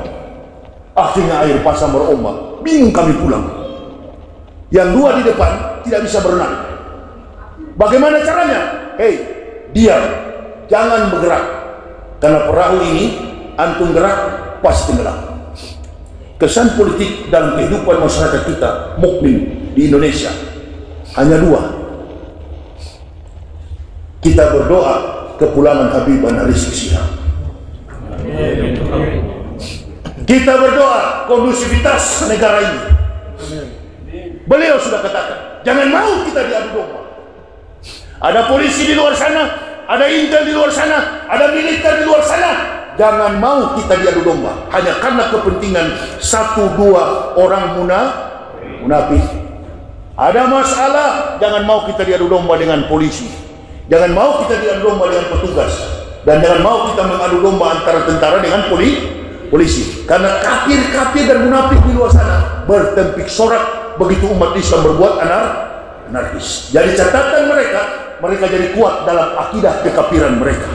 Akhirnya air pasang berombak. Bingung kami pulang. Yang dua di depan tidak bisa berenang. Bagaimana caranya? Hei, diam, jangan bergerak. Karena perahu ini antum gerak pasti tenggelam. Kesan politik dalam kehidupan masyarakat kita mukmin di Indonesia hanya 2. Kita berdoa kepulangan Habib Rizik Syihab. Kita berdoa kondusivitas negara ini. Beliau sudah katakan, jangan mau kita diadu domba. Ada polisi di luar sana, ada intel di luar sana, ada militer di luar sana. jangan mau kita diadu domba hanya karena kepentingan 1-2 orang munafik. Ada masalah, jangan mau kita diadu domba dengan polisi, jangan mau kita diadu domba dengan petugas, dan jangan mau kita mengadu domba antara tentara dengan polisi. Karena kafir dan munafik di luar sana bertempik sorak begitu umat Islam berbuat anarkis. Jadi catatan mereka jadi kuat dalam akidah kekafiran mereka.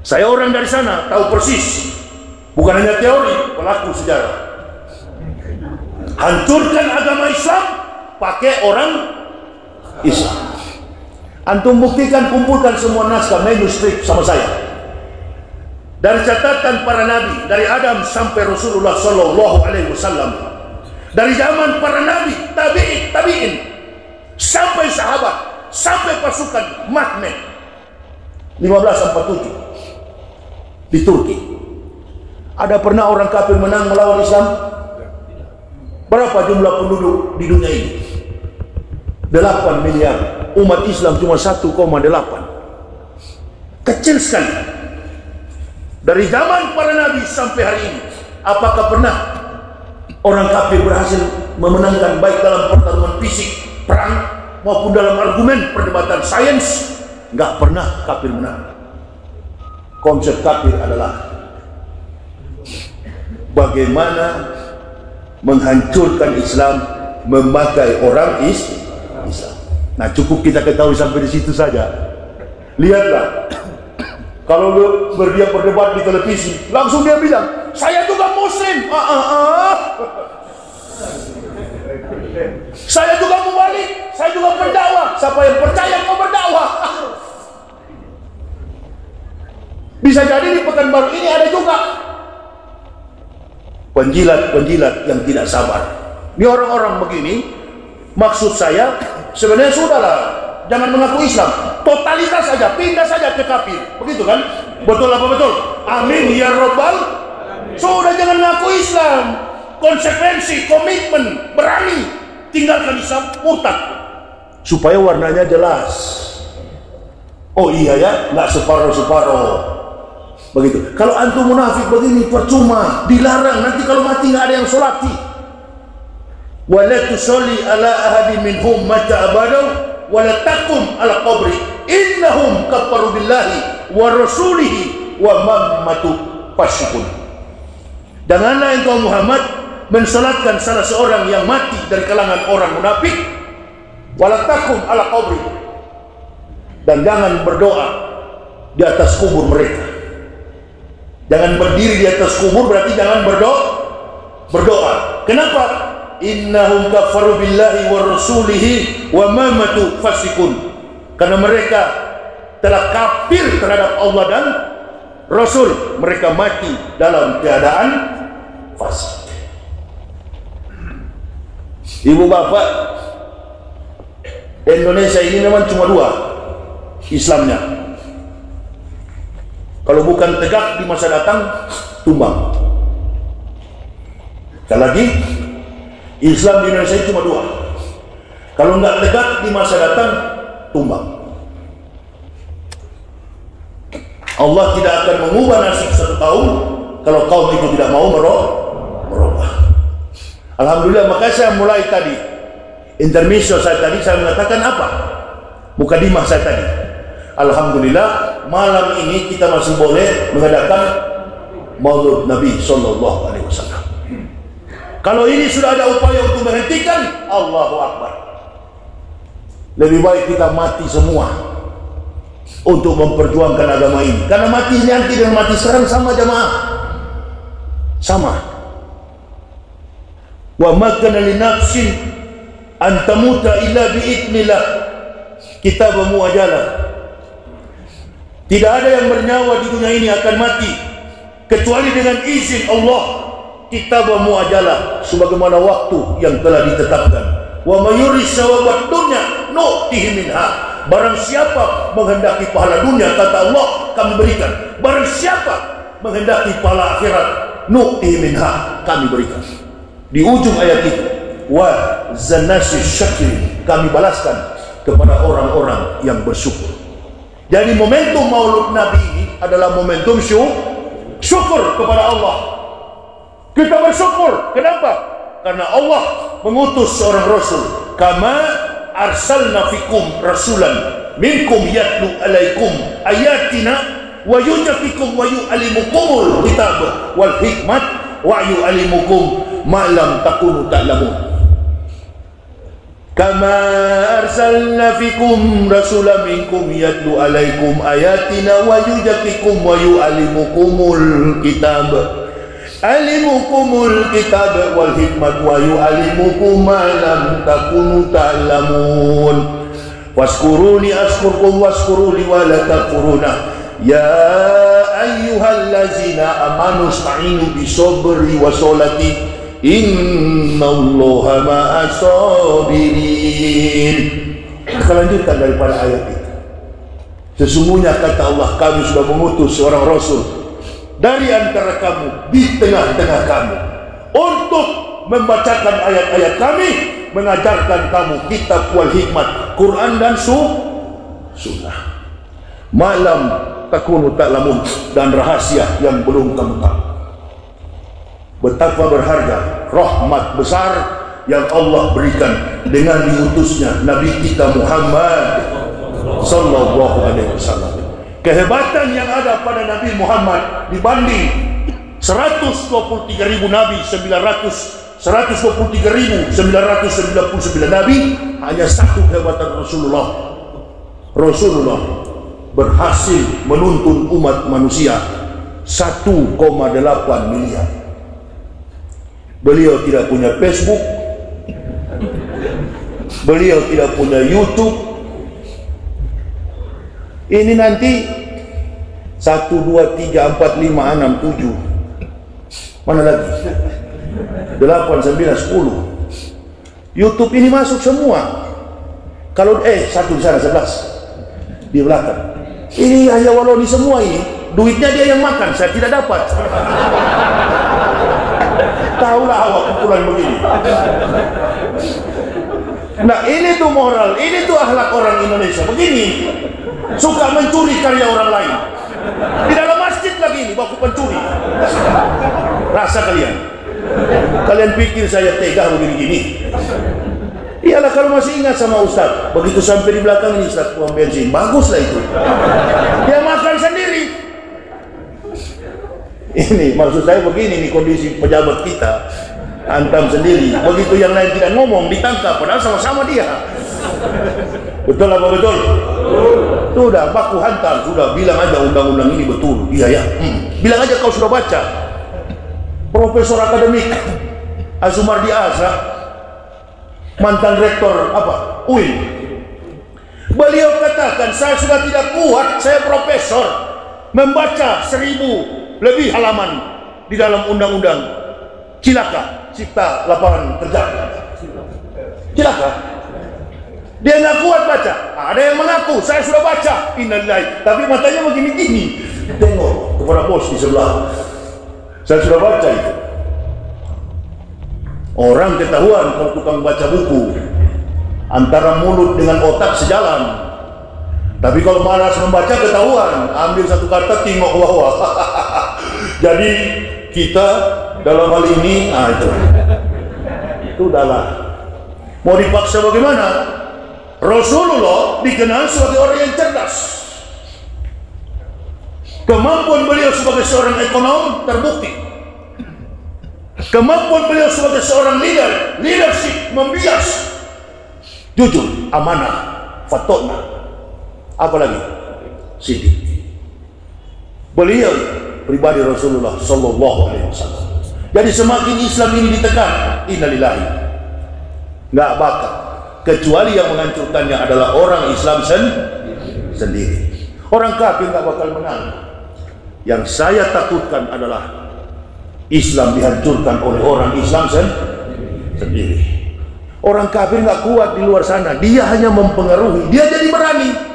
Saya orang dari sana, tahu persis, bukan hanya teori, pelaku sejarah. Hancurkan agama Islam pakai orang Islam. Antum buktikan, kumpulkan semua naskah manuskrip sama saya. Dari catatan para nabi, dari Adam sampai Rasulullah Sallallahu Alaihi Wasallam, dari zaman para nabi, tabi'in, sampai sahabat, sampai pasukan Mahmed 1547 di Turki. Ada pernah orang kafir menang melawan Islam? Berapa jumlah penduduk di dunia ini? 8 miliar. Umat Islam cuma 1,8. Kecil sekali. Dari zaman para nabi sampai hari ini, apakah pernah orang kafir berhasil memenangkan baik dalam pertarungan fisik, perang, maupun dalam argumen, perdebatan sains? Nggak pernah kafir menang. Konsep kafir adalah bagaimana menghancurkan Islam memakai orang Islam. Nah, cukup kita ketahui sampai di situ saja. Lihatlah, kalau dia berdebat di televisi, langsung dia bilang, saya juga Muslim. Saya juga mubalik, saya juga berdakwah. Siapa yang percaya kau berdakwah? Bisa jadi di Pekanbaru ini ada juga penjilat-penjilat yang tidak sabar. Ini orang-orang begini, maksud saya sebenarnya sudahlah, jangan mengaku Islam, totalitas saja, pindah saja ke kafir, begitu kan? Betul apa betul? Amin ya robbal. Sudah, jangan mengaku Islam, konsekuensi, komitmen, berani tinggalkan Islam, murtad, supaya warnanya jelas. Oh iya ya, nggak separuh-separuh. Begitu. Kalau antum munafik begini percuma, dilarang, nanti kalau mati nggak ada yang sholati. Wa la tusalli ala ahadin minhum mata abadaw wa la taqum ala qabri innahum kafaru billahi wa rasulihi wa mammatu fasyukun. Janganlah engkau Muhammad mensalatkan salah seorang yang mati dari kalangan orang munafik, wa la taqum ala qabri, dan jangan berdoa di atas kubur mereka. Jangan berdiri di atas kubur, berarti jangan berdoa. Kenapa? Innahum kafaru billahi wa rasulihi wa mamatu fasikun. Karena mereka telah kafir terhadap Allah dan Rasul. Mereka mati dalam keadaan fasik. Ibu bapak, Indonesia ini memang cuma 2 Islamnya. Kalau bukan tegak di masa datang, tumbang. Sekali lagi, Islam di Indonesia cuma 2. Kalau nggak tegak di masa datang, tumbang. Allah tidak akan mengubah nasib 1 tahun kalau kaum itu tidak mau merubah. Alhamdulillah, maka saya mulai tadi, intermezzo saya tadi, saya mengatakan apa? Mukadimah saya tadi. Alhamdulillah, malam ini kita masih boleh mengadakan Maulid Nabi Sallallahu Alaihi Wasallam. Kalau ini sudah ada upaya untuk menghentikan, Allahu Akbar. Lebih baik kita mati semua untuk memperjuangkan agama ini. Karena mati nanti dan mati sekarang sama, jamaah, sama. Wa ma kana li nafsin an tamuta illa bi idznillah. Kitabu muajalah. Tidak ada yang bernyawa di dunia ini akan mati kecuali dengan izin Allah. Kitab muajalah, sebagaimana waktu yang telah ditetapkan. Wa mayuris sawabat dunya nu'tihi minha. Barang siapa menghendaki pahala dunia, kata Allah, kami berikan. Barang siapa menghendaki pahala akhirat, nu'tihi minha, kami berikan. Di ujung ayat itu, wa zanasi syakir, kami balaskan kepada orang-orang yang bersyukur. Jadi momentum Maulid Nabi ini adalah momentum syukur kepada Allah. Kita bersyukur. Kenapa? Karena Allah mengutus seorang Rasul. Kama arsalna fikum rasulan minkum yatlu alaikum ayatina wa yuzakkikum wa yu'allimukumul kitab wal hikmat wa yu'allimukum ma lam takunu ta'lamun. Kama arsalna fikum rasulan minkum yatlu alaikum ayatina wa yuzakkikum wa yu'allimukumul kitab alimukumul kitab wal hikmat wa yu'allimukum ma lam takunu ta'lamun. Waskuruni askurkum waskuruli wa la takfuruna. Ya ayyuhallazina amanu sta'inu bisabri wa sholati innallaha ma'as sabirin. Kelanjutan daripada ayat itu. Sesungguhnya kata Allah, kami sudah mengutus seorang Rasul dari antara kamu, di tengah-tengah kamu, untuk membacakan ayat-ayat kami, mengajarkan kamu kitab wal hikmat, Quran dan sunnah. Malam takunu ta'lamun, dan rahasia yang belum kamu tahu. Betapa berharga rahmat besar yang Allah berikan dengan diutusnya Nabi kita Muhammad sallallahu alaihi wasallam. Kehebatan yang ada pada Nabi Muhammad dibanding 123.000 nabi, 123.999 nabi, hanya satu kehebatan Rasulullah. Rasulullah berhasil menuntun umat manusia 1,8 miliar. Beliau tidak punya Facebook, beliau tidak punya YouTube. Ini nanti 1, 2, 3, 4, 5, 6, 7, mana lagi? 8, 9, 10. YouTube ini masuk semua. Kalau satu di sana 11 di belakang. Ini hanya walau di semua ini, duitnya dia yang makan, saya tidak dapat. Tahulah awak kumpulan begini. Nah, ini tuh moral, ini tuh akhlak orang Indonesia. Begini, suka mencuri karya orang lain. Di dalam masjid lagi ini, baku pencuri. Rasa kalian pikir saya tega begini-gini? Iyalah, kalau masih ingat sama Ustaz, begitu sampai di belakang ini Ustaz uang bensin, baguslah itu. Dia makan sendiri. Ini maksud saya begini, ini kondisi pejabat kita, antam sendiri. Begitu yang lain tidak ngomong, ditangkap, padahal sama-sama dia. Betul apa betul? Sudah baku hantam, sudah bilang aja undang-undang ini betul. Iya ya. Bilang aja kau sudah baca. Profesor akademik Azumardi Azra, mantan rektor apa? UIN. Beliau katakan, saya sudah tidak kuat, saya profesor, membaca 1000 lebih halaman di dalam undang-undang Cilaka, Cipta Lapangan Kerja. Cilaka. Dia nggak kuat baca. Ada yang mengaku, saya sudah baca, innalillahi, tapi matanya begini-gini. Tengok kepada bos di sebelah, saya sudah baca itu. Orang ketahuan kalau tukang baca buku, antara mulut dengan otak sejalan. Tapi kalau malas membaca ketahuan, ambil satu kata tengok ke bawah. Jadi kita dalam hal ini, itu adalah mau dipaksa bagaimana? Rasulullah dikenal sebagai orang yang cerdas. Kemampuan beliau sebagai seorang ekonom terbukti. Kemampuan beliau sebagai seorang leadership membias, jujur, amanah, fatona. Apalagi sidik. Beliau pribadi Rasulullah sallallahu alaihi wasallam. Jadi semakin Islam ini ditekan, innalillahi, nggak bakal, kecuali yang menghancurkannya adalah orang Islam sendiri. Orang kafir nggak bakal menang. Yang saya takutkan adalah Islam dihancurkan oleh orang Islam sendiri. Orang kafir nggak kuat di luar sana, dia hanya mempengaruhi, dia jadi berani.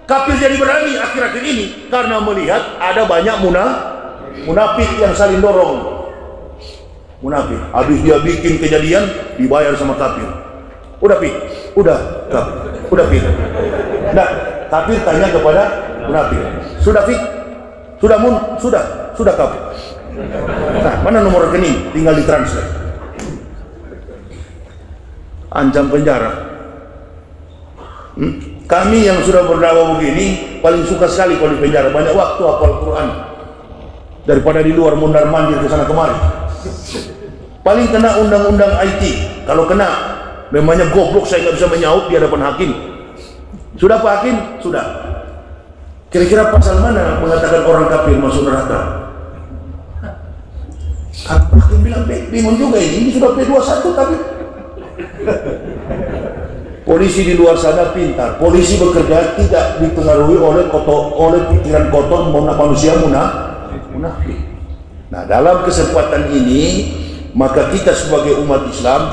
Kafir jadi berani akhir-akhir ini karena melihat ada banyak munafik yang saling dorong. Munafik, habis dia bikin kejadian dibayar sama kafir. Udah pi, udah kafir, udah pi. Nah, kafir tanya kepada munafik, sudah pi, Sudah kabur. Nah, mana nomor rekening? Tinggal ditranslate. Ancam penjara. Kami yang sudah berdakwah begini paling suka sekali kalau di penjara, banyak waktu hafal Quran daripada di luar mondar-mandir ke sana kemari. Paling kena undang-undang IT. Kalau kena, memangnya goblok saya nggak bisa menyaut di hadapan hakim. Sudah Pak Hakim? Sudah. Kira-kira pasal mana mengatakan orang kafir masuk neraka? Hakim bilang bingung juga ini sudah P21 tapi polisi di luar sana pintar. Polisi bekerja tidak dipengaruhi oleh pikiran kotor manusia munafik. Nah, dalam kesempatan ini maka kita sebagai umat Islam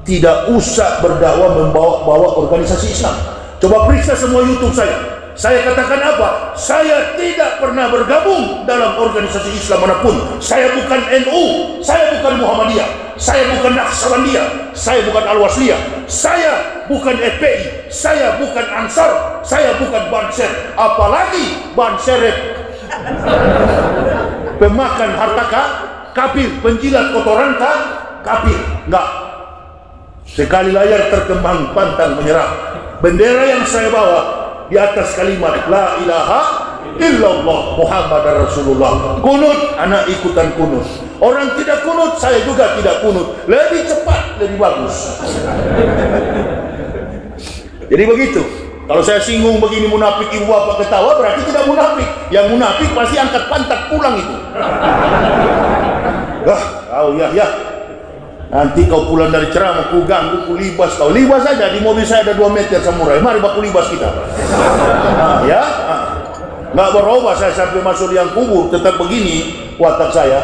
tidak usah berdakwah membawa organisasi Islam. Coba periksa semua YouTube saya. Saya katakan apa? Saya tidak pernah bergabung dalam organisasi Islam manapun. Saya bukan NU, saya bukan Muhammadiyah, saya bukan Naqsabandiyah, saya bukan Al-Wasliyah, saya bukan FPI, saya bukan Ansar, saya bukan Banser, apalagi Banserep. Pemakan harta kafir, penjilat kotoran kafir. Enggak. Sekali layar terkembang pantang menyerah. Bendera yang saya bawa di atas kalimat la ilaha illallah Muhammadar Rasulullah. Kunut, anak ikutan kunut. Orang tidak kunut, saya juga tidak kunut. Lebih cepat, lebih bagus. Jadi begitu. Kalau saya singgung begini munafik, ibu bapak ketawa, berarti tidak munafik. Yang munafik pasti angkat pantat pulang itu. Ya. Nanti kau pulang dari ceramah, ku ganggu, ku libas kau. Libas saja, di mobil saya ada 2 meter samurai. Mari baku libas kita. Nggak berubah saya sampai masuk liang kubur, tetap begini watak saya.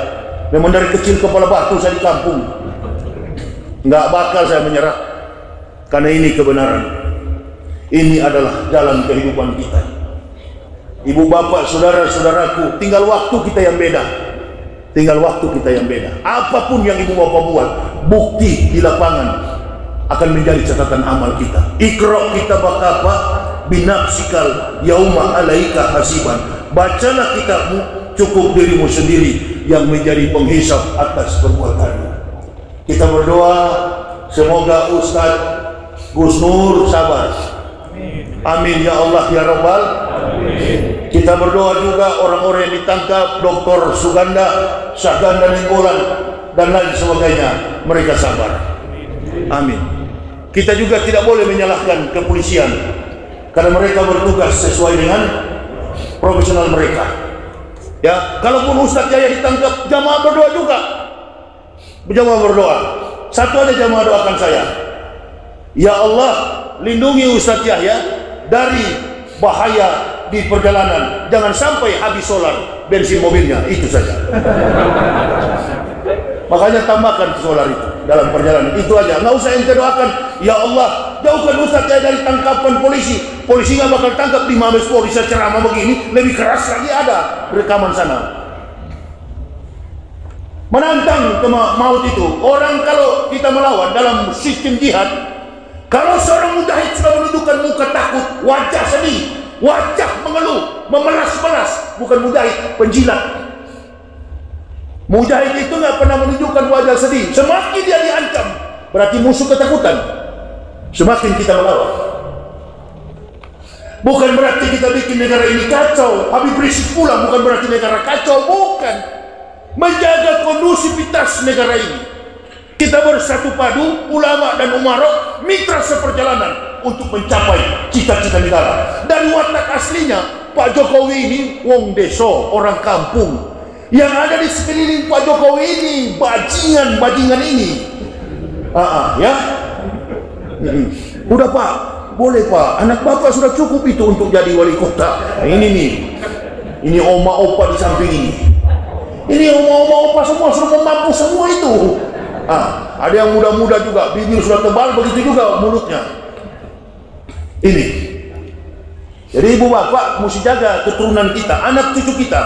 Memang dari kecil kepala batu saya di kampung. Nggak bakal saya menyerah. Karena ini kebenaran. Ini adalah jalan kehidupan kita. Ibu bapak, saudara-saudaraku, tinggal waktu kita yang beda. Apapun yang ibu bapak buat, bukti di lapangan akan menjadi catatan amal kita. Iqra kitabaka apa? Binafsikal yauma alaika hasiban. Bacalah kitabmu, cukup dirimu sendiri yang menjadi penghisap atas perbuatanmu. Kita berdoa semoga Ustaz Gus Nur sabar. Amin ya Allah ya Rabbal. Kita berdoa juga orang-orang yang ditangkap, Dr. Suganda, Syahganda Nenggolan dan lain sebagainya, mereka sabar. Amin. Kita juga tidak boleh menyalahkan kepolisian karena mereka bertugas sesuai dengan profesional mereka. Ya, kalaupun Ustaz Yahya ditangkap, jamaah berdoa juga. Jamaah berdoa. Satu ada jamaah doakan saya. Ya Allah, lindungi Ustaz Yahya dari bahaya di perjalanan, jangan sampai habis solar bensin mobilnya, itu saja. Makanya tambahkan solar itu dalam perjalanan, itu aja, nggak usah ente doakan ya Allah jauhkan Ustaz Yahya dari tangkapan polisi. Polisi nggak bakal tangkap di Mabes Polri. Ceramah begini lebih keras lagi, ada rekaman sana. Menantang ke maut itu. Orang kalau kita melawan dalam sistem jihad, kalau seorang mujahid sudah menundukkan muka takut, wajah sedih, wajah mengeluh, memelas-melas, bukan mujahid, penjilat. Mujahid itu nggak pernah menunjukkan wajah sedih. Semakin dia diancam, berarti musuh ketakutan. Semakin kita melawan. Bukan berarti kita bikin negara ini kacau, habis berisik pula, bukan berarti negara kacau, bukan. Menjaga kondusivitas negara ini. Kita bersatu padu, ulama dan umara, mitra seperjalanan untuk mencapai cita-cita negara. Dari watak aslinya, Pak Jokowi ini wong deso, orang kampung. Yang ada di sekeliling Pak Jokowi ini bajingan ini. Ya. Udah Pak, boleh Pak. Anak Bapak sudah cukup itu untuk jadi wali kota. Nah, ini nih. Ini oma opa di samping ini. Ini oma opa semua sudah mampu semua itu. Ada yang muda-muda juga, bibir sudah tebal, begitu juga mulutnya. Ini. Jadi ibu bapak mesti jaga keturunan kita, anak cucu kita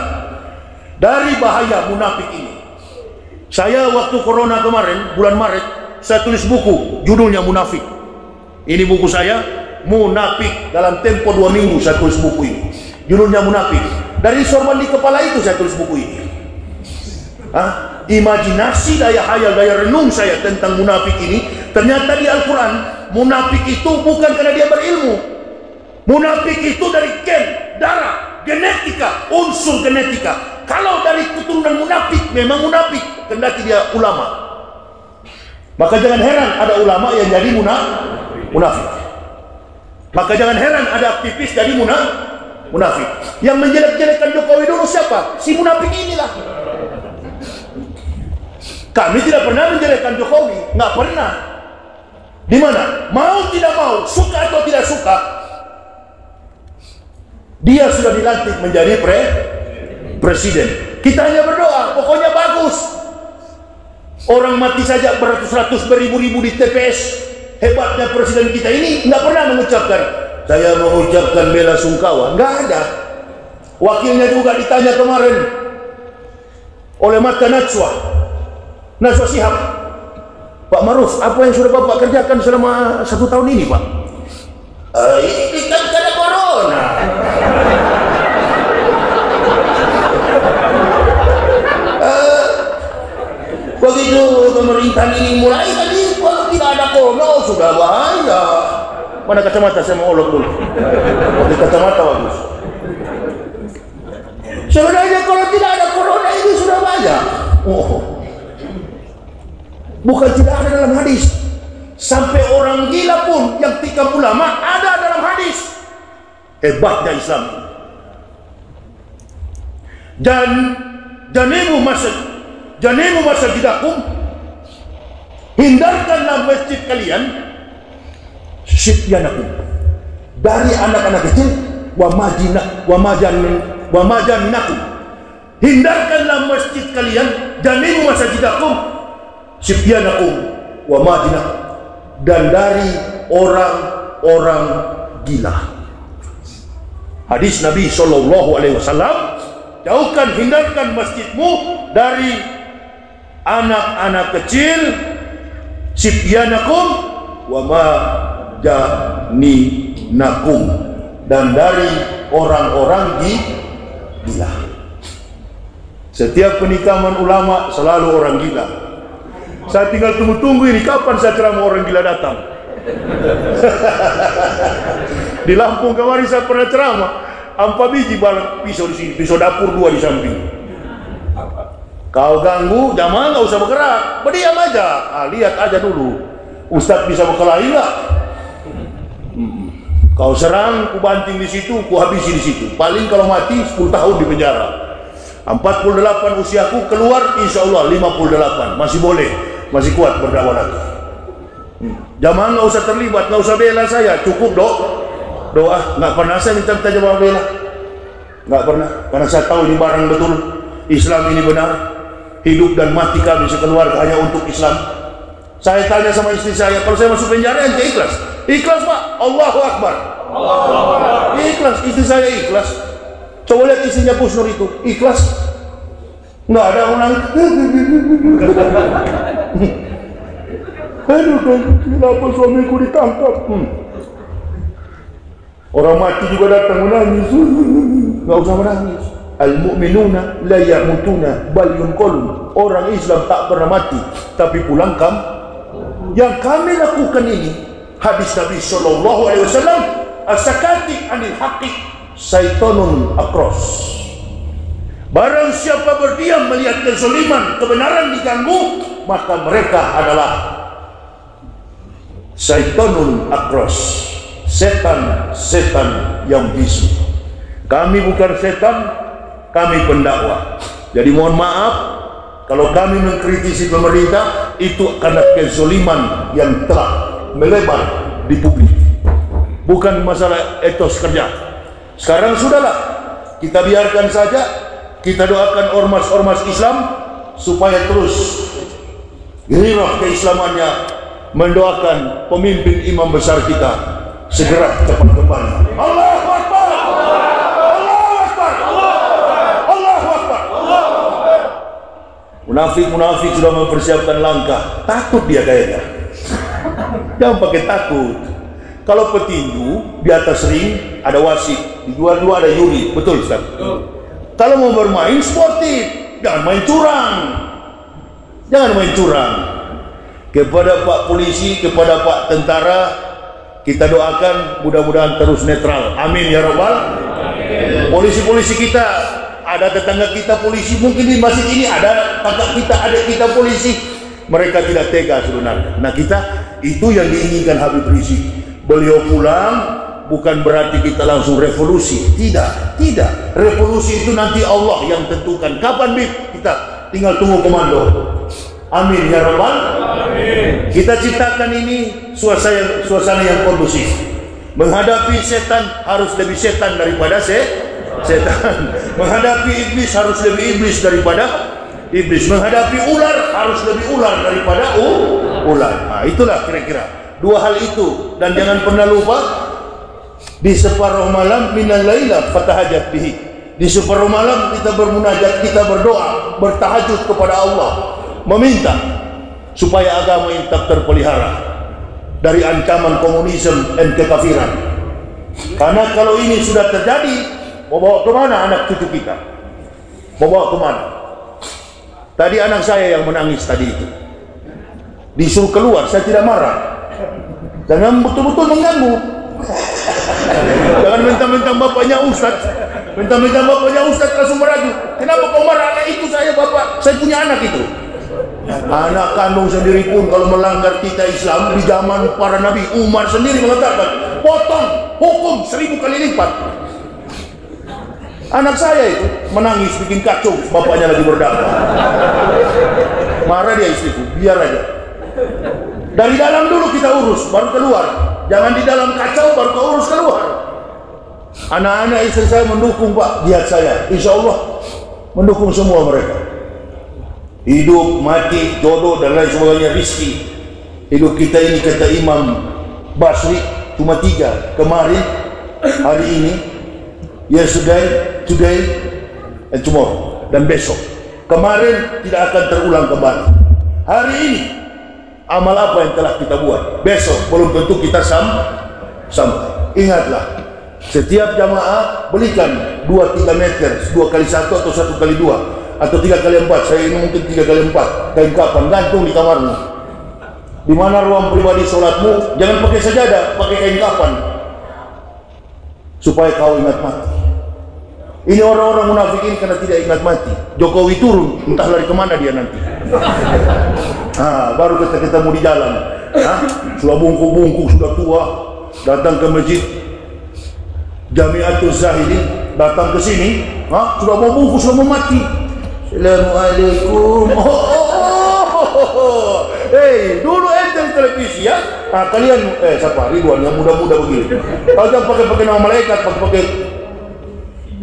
dari bahaya munafik ini. Saya waktu corona kemarin, bulan Maret, saya tulis buku, judulnya Munafik. Ini buku saya, Munafik. Dalam tempo 2 minggu saya tulis buku ini. Judulnya Munafik. Dari sorban di kepala itu saya tulis buku ini. Imajinasi, daya hayal, daya renung saya tentang munafik ini. Ternyata di Al-Quran, munafik itu bukan karena dia berilmu. Munafik itu dari gen, darah, genetika, unsur genetika. Kalau dari keturunan munafik, memang munafik, kendati dia ulama. Maka jangan heran ada ulama yang jadi munafik. Maka jangan heran ada aktivis jadi munafik. Yang menjelek-jelekkan Jokowi dulu siapa? Si munafik inilah. Kami tidak pernah menjelekkan Jokowi, nggak pernah. Di mana? Mau tidak mau, suka atau tidak suka, dia sudah dilantik menjadi presiden. Kita hanya berdoa, pokoknya bagus. Orang mati saja beratus-ratus, beribu-ribu di TPS. Hebatnya presiden kita ini nggak pernah mengucapkan, saya mengucapkan bela sungkawa. Nggak ada. Wakilnya juga ditanya kemarin oleh Mata Najwa Shihab, Pak Maruf, apa yang sudah Bapak kerjakan selama 1 tahun ini, Pak? Ini kan karena corona. Begitu pemerintahan ini mulai tadi, kalau tidak ada corona, sudah bahaya. Mana kacamata, saya mau olok dulu. Pakai kacamata bagus. Sebenarnya kalau tidak ada corona ini sudah bahaya. Bukan tidak ada dalam hadis. Sampai orang gila pun yang tikam ulama ada dalam hadis. Hebatnya Islam. Dan janimu masajidakum, hindarkanlah masjid kalian, sibyanakum, dari anak-anak kecil, wa majaninakum, hindarkanlah masjid kalian, janimu masajidakum, sibyanakum wa majinakum, dan dari orang-orang gila. Hadis Nabi SAW, jauhkan, hindarkan masjidmu dari anak-anak kecil, sibyanakum wa majaninakum, dan dari orang-orang gila. Setiap penikaman ulama selalu orang gila. Saya tinggal tunggu-tunggu ini kapan saya ceramah orang gila datang. Di Lampung kemarin saya pernah ceramah, 4 biji balak pisau di sini, pisau dapur 2 di samping. Kau ganggu, jamaah nggak usah bergerak, berdiam aja. Lihat aja dulu, Ustadz bisa berkelahi nggak? Kau serang, ku banting di situ, ku habisi di situ. Paling kalau mati 10 tahun di penjara. 48 usiaku, keluar insya Allah 58, masih boleh, masih kuat berdakwah lagi. Jamaah nggak usah terlibat, nggak usah bela saya, cukup doa. Nggak pernah saya minta jamaah bela, nggak pernah, karena saya tahu ini barang betul, Islam ini benar, hidup dan mati kami sekeluarga hanya untuk Islam. Saya tanya sama istri saya, kalau saya masuk penjara ente ikhlas? Ikhlas Pak, Allahu Akbar. Ikhlas, istri saya ikhlas. Coba lihat istrinya Gus Nur itu, ikhlas. Nggak ada orang. Aduh, kenapa suamiku ditangkap? Orang mati juga datang menangis. Nggak usah menangis. Al-mu'minuna la yamutuna bal yunqalun. Orang Islam tak pernah mati, tapi pulang Yang kami lakukan ini, hadis Nabi SAW, as-sakati anil haqqi syaitonun akros. Barang siapa berdiam melihat kezaliman, kebenaran diganggu, maka mereka adalah syaitonun akros, setan-setan yang bisu. Kami bukan setan, kami pendakwah. Jadi mohon maaf kalau kami mengkritisi pemerintah, itu karena kezaliman yang telah melebar di publik, bukan masalah etos kerja. Sekarang sudahlah, kita biarkan saja. Kita doakan ormas-ormas Islam supaya terus gairah keislamannya, mendoakan pemimpin imam besar kita segera cepat kembali. Allahu Akbar, Allahu Akbar, Allahu Akbar. Munafik sudah mempersiapkan langkah, takut dia kayaknya. Jangan pakai takut. Kalau petinju di atas ring ada wasit, di dua-dua ada juri, betul Ustaz? Kalau mau bermain sportif, jangan main curang. Jangan main curang. Kepada Pak Polisi, kepada Pak Tentara, kita doakan mudah-mudahan terus netral. Amin ya Rabbal. Polisi-polisi kita, ada tetangga kita polisi, mungkin di masjid ini ada kakak kita, adik kita polisi, mereka tidak tega sebenarnya. Nah kita, itu yang diinginkan Habib Rizik. Beliau pulang bukan berarti kita langsung revolusi, tidak. Revolusi itu nanti Allah yang tentukan. Kapan Bib? Kita tinggal tunggu komando. Amin ya Rabbal. Amin. Kita ciptakan ini suasana yang kondusif. Menghadapi setan harus lebih setan daripada setan. Menghadapi iblis harus lebih iblis daripada iblis. Menghadapi ular harus lebih ular daripada ular. Nah, itulah kira-kira dua hal itu. Dan jangan pernah lupa, di separuh malam minal laila fatahajat bihi. Di separuh malam kita bermunajat, kita berdoa, bertahajud kepada Allah, meminta supaya agama ini tetap terpelihara dari ancaman komunisme dan kekafiran. Karena kalau ini sudah terjadi, mau bawa kemana anak cucu kita? Mau bawa kemana? Tadi anak saya yang menangis tadi itu disuruh keluar, saya tidak marah. Jangan betul-betul mengganggu. Jangan mentang-mentang bapaknya Ustaz, mentang-mentang bapaknya Ustaz langsung meragu. Kenapa kau marah? Anak itu saya bapak, saya punya anak itu. Anak kandung sendiri pun kalau melanggar kita Islam di zaman para nabi, Umar sendiri mengatakan potong, hukum 1000 kali lipat. Anak saya itu menangis bikin kacau, bapaknya lagi berdakwah. Marah dia istriku, biar aja. Dari dalam dulu kita urus, baru keluar. Jangan di dalam kacau baru kau urus keluar. Anak-anak istri saya mendukung Pak jihad saya, insya Allah mendukung semua mereka. Hidup, mati, jodoh dan lain sebagainya, rizki. Hidup kita ini kata Imam Basri cuma 3. Kemarin, hari ini, yesterday, today, and tomorrow. Dan besok. Kemarin tidak akan terulang kembali. Hari ini, amal apa yang telah kita buat? Besok belum tentu kita sampai. Ingatlah, setiap jamaah belikan 2-3 meter, 2x1 atau 1x2 atau 3x4. Saya ini mungkin 3x4 kain kapan, gantung di kamarmu. Di mana ruang pribadi sholatmu, jangan pakai sajadah, pakai kain kapan, supaya kau ingat mati. Ini orang-orang munafik ini karena tidak ingat mati. Jokowi turun, entah lari kemana dia nanti. Baru kita ketemu di jalan. Sudah bungkuk-bungkuk, sudah tua, datang ke masjid Jamiatul Zahidin, datang ke sini, sudah mau bungkuk, sudah mau mati. Assalamualaikum. Hei, dulu ente di televisi ya. Kalian siapa? Ridwan yang muda-muda begini. Kalau jangan pakai nama malaikat, pakai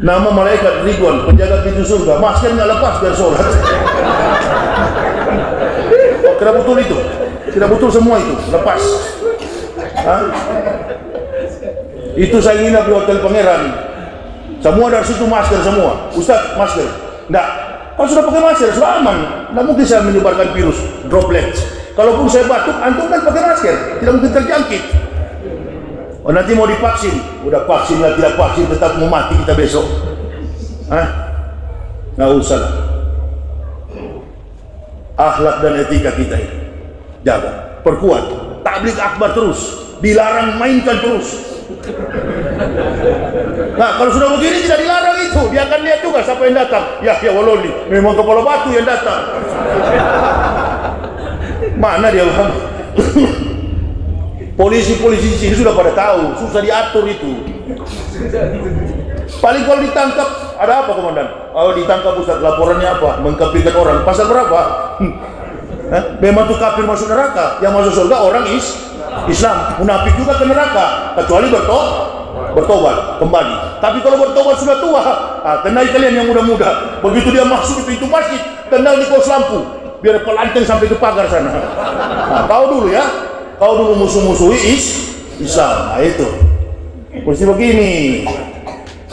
nama malaikat Ridwan, penjaga pintu surga. Maskernya lepas biar sholat. Oh, tidak betul itu. Tidak betul semua itu. Lepas. Itu saya nginap di Hotel Pangeran. Semua dari situ masker semua. Ustaz, masker. Enggak. Kalau sudah pakai masker, sudah aman. Tidak mungkin saya menyebarkan virus droplet. Kalaupun saya batuk, antum kan pakai masker, tidak mungkin terjangkit. Oh, nanti mau divaksin, udah vaksin lah, tidak vaksin tetap mau mati kita besok. Nggak usah lah. Akhlak dan etika kita ini jaga, perkuat. Tabligh akbar terus, dilarang mainkan terus. Nah, kalau sudah begini tidak dilarang itu, dia akan lihat juga siapa yang datang. Ya waloli, memang kepala batu yang datang. Mana dia bang? Polisi-polisi di sini sudah pada tahu, susah diatur itu. Paling kalau ditangkap, ada apa komandan? Oh, ditangkap Ustaz, laporannya apa? Mengkafirkan orang. Pasal berapa? Memang tuh kafir masuk neraka, yang masuk surga orang Islam, munafik juga ke neraka, kecuali bertobat kembali. Tapi kalau bertobat sudah tua, tenai kalian yang muda-muda, begitu dia masuk di pintu masjid, tendang di pos lampu, biar pelanteng sampai ke pagar sana. Kau dulu ya, kau dulu musuh-musuhi Islam. Nah itu, mesti begini.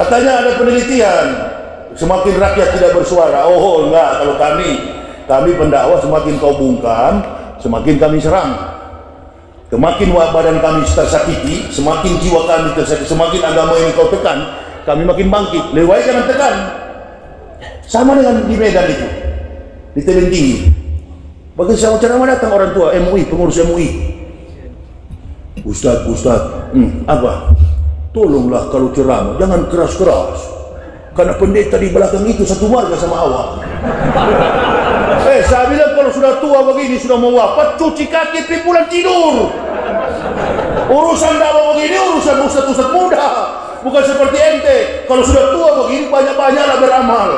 Katanya ada penelitian, semakin rakyat tidak bersuara. Oh enggak, kalau kami pendakwah semakin kau bungkam, semakin kami serang. Semakin badan kami tersakiti, semakin jiwa kami tersakiti, semakin agama ini kau tekan, kami makin bangkit. Lebih baik jangan tekan. Sama dengan di Medan itu, di Tebing Tinggi. Bagi saya ceramah datang orang tua MUI, pengurus MUI. Ustaz, apa? Tolonglah kalau ceramah jangan keras-keras. Karena pendeta di belakang itu satu warga sama awak. Saya bilang kalau sudah tua begini, sudah mau wafat, cuci kaki, pulang tidur. Urusan dakwah begini urusan ustaz-ustaz muda, bukan seperti ente. Kalau sudah tua begini banyak-banyaklah beramal.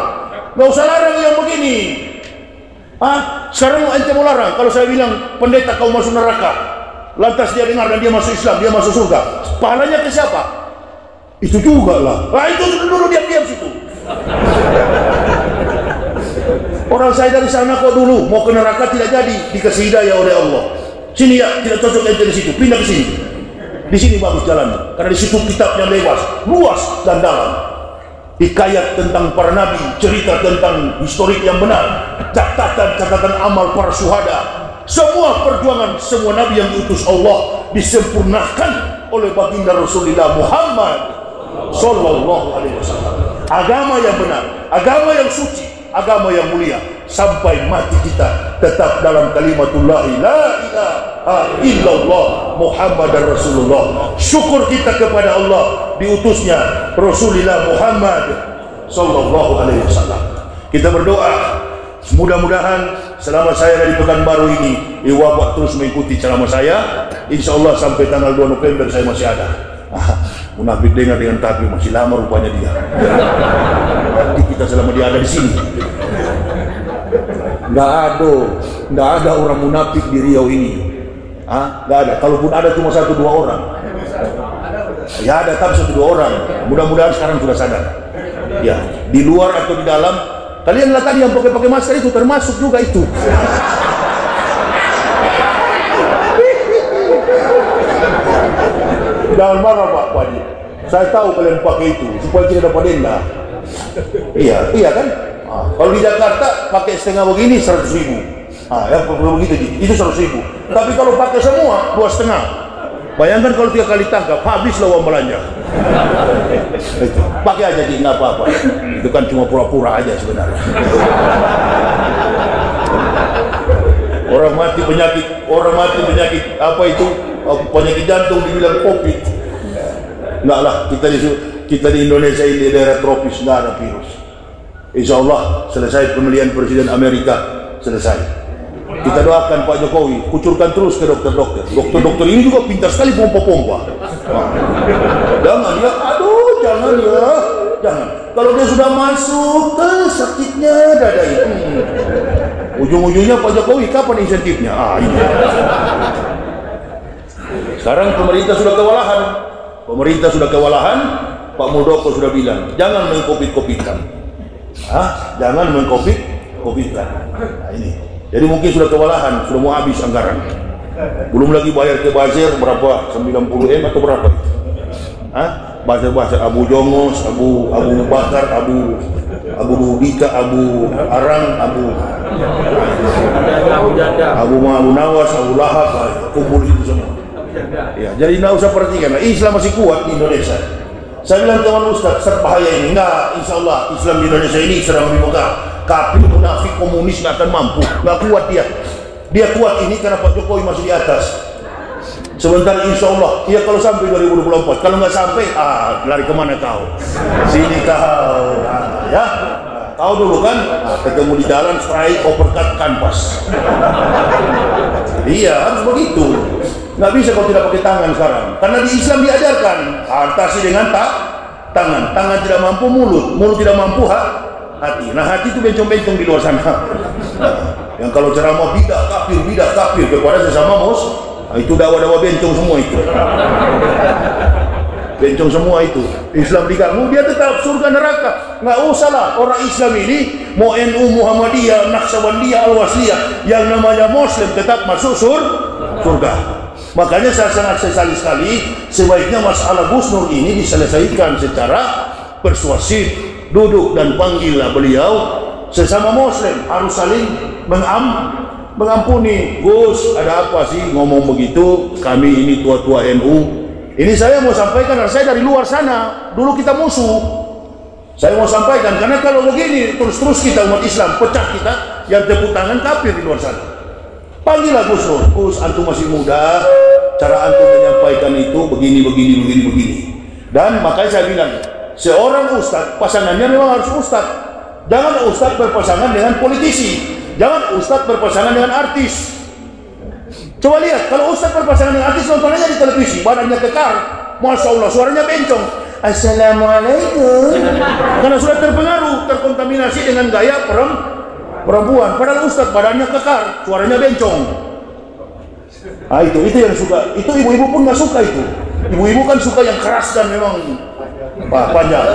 Nggak usah larang yang begini. Sekarang ente mau larang? Kalau saya bilang pendeta kau masuk neraka, lantas dia dengar dan dia masuk Islam, dia masuk surga, pahalanya ke siapa? Itu juga lah. Itu dulu diam-diam situ. Orang saya dari sana kok dulu mau ke neraka tidak jadi, dikasih hidayah oleh Allah. Sini ya, tidak cocok ente di situ, pindah ke sini. Di sini bagus jalannya, karena di situ kitabnya lebar, luas dan dalam. Hikayat tentang para nabi, cerita tentang historik yang benar, catatan amal para syuhada, semua perjuangan semua nabi yang diutus Allah disempurnakan oleh baginda Rasulullah Muhammad sallallahu alaihi wasallam. Agama yang benar, agama yang suci, agama yang mulia, sampai mati kita tetap dalam kalimatullah la ilaha illallah Muhammadar Rasulullah. Syukur kita kepada Allah diutusnya Rasulullah Muhammad sallallahu alaihi wasallam. Kita berdoa mudah-mudahan selama saya dari Pekanbaru ini wabah terus mengikuti ceramah saya. Insyaallah sampai tanggal 2 November saya masih ada. Munafik dengar dengan tapi masih lama rupanya dia. Nanti kita selama dia ada di sini. Nggak ada orang munafik di Riau ini. Nggak ada. Kalaupun ada cuma 1-2 orang. Ya ada tapi 1-2 orang. Mudah-mudahan sekarang sudah sadar. Ya, di luar atau di dalam. Kalian lihat tadi yang pakai masker itu termasuk juga itu. Jangan marah Pak Wadi. Saya tahu kalian pakai itu supaya tidak dapat denda. Iya kan? Kalau di Jakarta pakai setengah begini 100.000. Ya begitu itu 100.000. Tapi kalau pakai semua 2,5. Bayangkan kalau 3 kali tangkap, habislah uang belanja. Pakai aja nggak apa-apa. Itu kan cuma pura-pura aja sebenarnya. Orang mati penyakit apa itu? Penyakit jantung dibilang COVID. Enggak lah, kita di Indonesia ini daerah tropis, nggak ada virus. Insya Allah selesai pemilihan presiden Amerika, selesai. Kita doakan Pak Jokowi, kucurkan terus ke dokter-dokter. Dokter-dokter ini juga pintar sekali pompa-pompa. Jangan ya. Kalau dia sudah masuk, sakitnya dada itu. Ujung-ujungnya Pak Jokowi kapan insentifnya? Ini. Sekarang pemerintah sudah kewalahan. Pak Muldoko sudah bilang, jangan mengkopit-kopitkan. Jangan mengkopit-kopitkan. Ini. Jadi mungkin sudah kewalahan, sudah mau habis anggaran. Belum lagi bayar ke buzzer berapa? 90M atau berapa? Buzzer Abu Jongos, Abu Bakar, Abu Dika, Abu Arang, Abu Nawas, Abu Lahab, kumpul itu semua. Ya, jadi tidak usah perhatikan. Islam masih kuat di Indonesia. Saya bilang teman Ustaz, bahaya ini. Enggak, insya Allah Islam di Indonesia ini sedang lebih megah. Kafir, munafik, komunis nggak akan mampu, nggak kuat dia. Dia kuat ini karena Pak Jokowi masih di atas. Sebentar insya Allah, ya kalau sampai 2024, kalau nggak sampai, lari kemana kau? Sini kau, ya. Kau dulu kan, ketemu di jalan, strike, uppercut, kanvas. Iya, harus begitu. Nggak bisa kalau tidak pakai tangan sekarang. Karena di Islam diajarkan, atasi dengan tangan. Tangan tidak mampu, mulut tidak mampu, hati. Nah hati itu bencong-bencong di luar sana. Yang kalau ceramah bidah kafir kepada sesama itu dakwah-dakwah bencong semua itu. Bencong semua itu. Islam diganggu, dia tetap surga neraka. Nggak usah lah orang Islam ini mau NU, Muhammadiyah, Naqsabandiyah, Al-Wasliyah, yang namanya Muslim tetap masuk surga. Makanya saya sangat sesali sekali, sebaiknya masalah Gus Nur ini diselesaikan secara persuasif. Duduk dan panggillah beliau sesama Muslim, harus saling mengampuni. Gus, ada apa sih ngomong begitu? Kami ini tua-tua NU. Ini saya mau sampaikan, saya dari luar sana. Dulu kita musuh. Saya mau sampaikan, karena kalau begini terus-terus kita umat Islam pecah kita, yang tepuk tangan kafir di luar sana. Panggillah Gus Nur, Gus, antum masih muda, cara antum menyampaikan itu begini. Dan makanya saya bilang, seorang ustadz pasangannya memang harus ustadz. Jangan ustadz berpasangan dengan politisi, jangan ustadz berpasangan dengan artis. Coba lihat, kalau ustadz berpasangan dengan artis, nonton aja di televisi, badannya kekar, masya Allah, suaranya bencong, assalamualaikum, karena sudah terpengaruh, terkontaminasi dengan gaya perempuan. Padahal ustadz badannya kekar, suaranya bencong. Ah, itu yang suka, itu ibu-ibu pun nggak suka itu. Ibu-ibu kan suka yang keras dan memang panjang.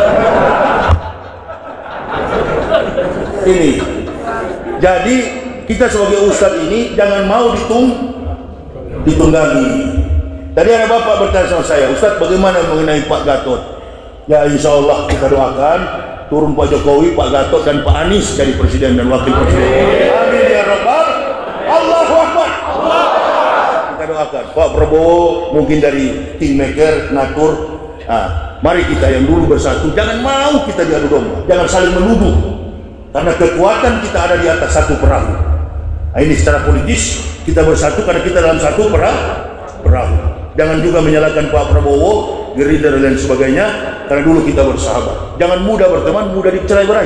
Ini, jadi kita sebagai ustadz ini jangan mau ditunggangi. Tadi ada bapak bertanya sama saya, Ustadz bagaimana mengenai Pak Gatot? Ya insya Allah kita doakan turun Pak Jokowi, Pak Gatot dan Pak Anies jadi presiden dan wakil presiden. Amin ya Rabbal. Allahu Akbar. Kita doakan Pak Prabowo mungkin dari kingmaker ngatur. Nah, mari kita yang dulu bersatu, jangan mau kita diadu domba, jangan saling menuduh, karena kekuatan kita ada di atas satu perahu. Nah, ini secara politis kita bersatu karena kita dalam satu perahu. Jangan juga menyalahkan Pak Prabowo, Gerindra dan lain sebagainya, karena dulu kita bersahabat. Jangan mudah berteman, mudah dicerai berai.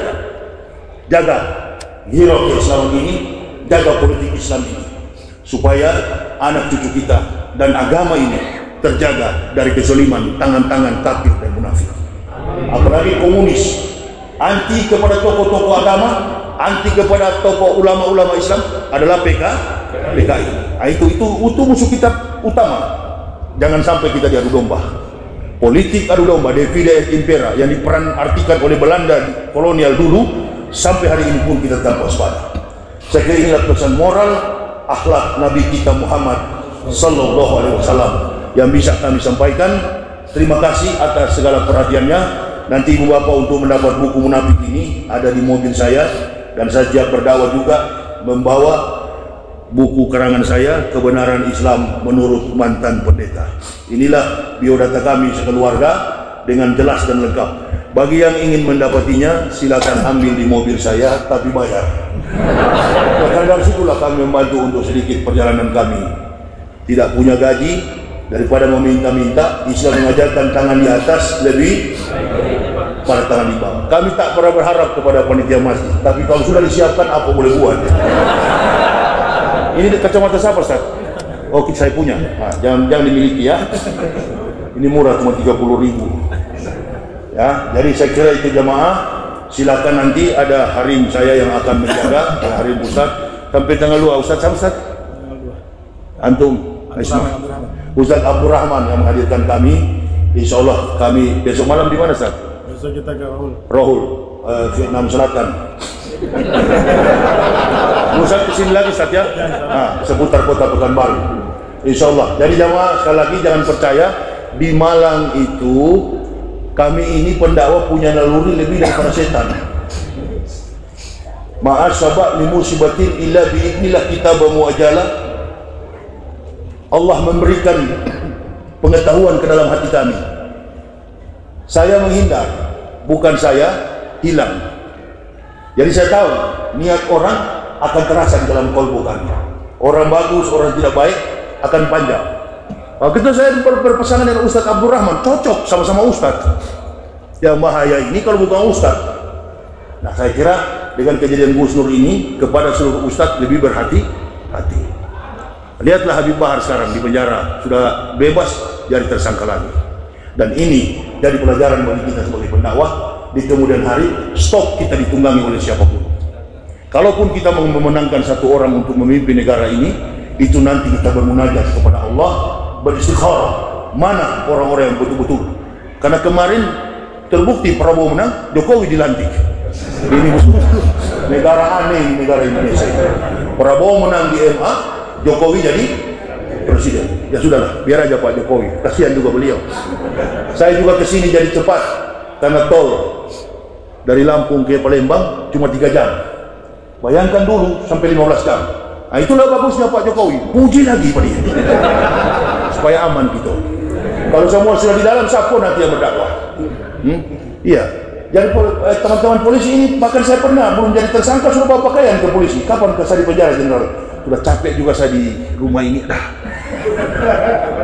Jaga hero Islam ini, jaga politik Islam ini, supaya anak cucu kita dan agama ini terjaga dari kezaliman tangan-tangan kafir dan munafik. Apalagi komunis, anti kepada tokoh-tokoh agama, anti kepada tokoh ulama-ulama Islam adalah PKI. Nah, itu musuh kita utama. Jangan sampai kita diadu domba. Politik adu domba, divide et impera yang diperanartikan oleh Belanda di kolonial dulu, sampai hari ini pun kita tetap waspada. Saya kira inilah pesan moral akhlak Nabi kita Muhammad sallallahu alaihi wasallam yang bisa kami sampaikan. Terima kasih atas segala perhatiannya. Nanti ibu bapak untuk mendapat buku munafik ini ada di mobil saya, dan saya siap berdakwah juga membawa buku karangan saya, Kebenaran Islam Menurut Mantan Pendeta. Inilah biodata kami sekeluarga dengan jelas dan lengkap. Bagi yang ingin mendapatinya silakan ambil di mobil saya, tapi bayar. Bahkan dari situlah kami membantu untuk sedikit perjalanan kami. Tidak punya gaji, daripada meminta-minta, Islam mengajarkan tangan di atas lebih pada tangan di bawah. Kami tak pernah berharap kepada panitia masjid, tapi kalau sudah disiapkan apa boleh buat. Ini kacamata siapa, Ustaz? Oh, saya punya. Nah, jangan dimiliki ya. Ini murah, cuma 30.000. Ya, jadi saya kira itu jamaah. Silakan nanti ada harim saya yang akan menjaga, harim Ustaz sampai tanggal 2. Ustaz sama Ustaz? Antum, Ustaz Abdul Rahman yang menghadirkan kami. Insya Allah kami besok malam di mana, Ustaz? Besok kita ke Rohul, Vietnam Selatan. Ustaz kesini lagi Ustaz ya, seputar kota Pekanbaru, insya Allah. Jadi jamaah sekali lagi jangan percaya di Malang itu kami ini pendakwah punya naluri lebih daripada setan. Ma'asabak li musibatin illa biidnillah kitab muajalah. Allah memberikan pengetahuan ke dalam hati kami. Saya menghindar, bukan saya hilang. Jadi saya tahu niat orang akan terasa di dalam kolbu kami. Orang bagus, orang tidak baik akan panjang. Ketika saya berpasangan dengan Ustaz Abdul Rahman, cocok sama-sama Ustaz. Yang bahaya ini kalau bukan Ustaz. Nah, saya kira dengan kejadian Gus Nur ini kepada seluruh Ustaz lebih berhati-hati. Lihatlah Habib Bahar sekarang di penjara, sudah bebas dari tersangka lagi. Dan ini jadi pelajaran bagi kita sebagai pendakwah. Di kemudian hari, stop kita ditunggangi oleh siapapun. Kalaupun kita mau memenangkan satu orang untuk memimpin negara ini, itu nanti kita bermunajat kepada Allah, beristikharah. Mana orang-orang yang betul-betul? Karena kemarin terbukti Prabowo menang, Jokowi dilantik. Ini betul-betul negara aneh, negara Indonesia. Prabowo menang di MA, Jokowi jadi presiden. Ya sudahlah, biar aja Pak Jokowi. Kasihan juga beliau. Saya juga kesini jadi cepat karena tol dari Lampung ke Palembang cuma 3 jam. Bayangkan dulu sampai 15 jam. Nah, itulah bagusnya Pak Jokowi. Puji lagi Pak dia. Supaya aman gitu. Kalau semua sudah di dalam, siapa nanti yang berdakwah? Iya. Jadi teman-teman polisi ini, bahkan saya pernah belum jadi tersangka suruh bawa pakaian ke polisi. Kapan saya di penjara, Jenderal? Sudah capek juga saya di rumah ini.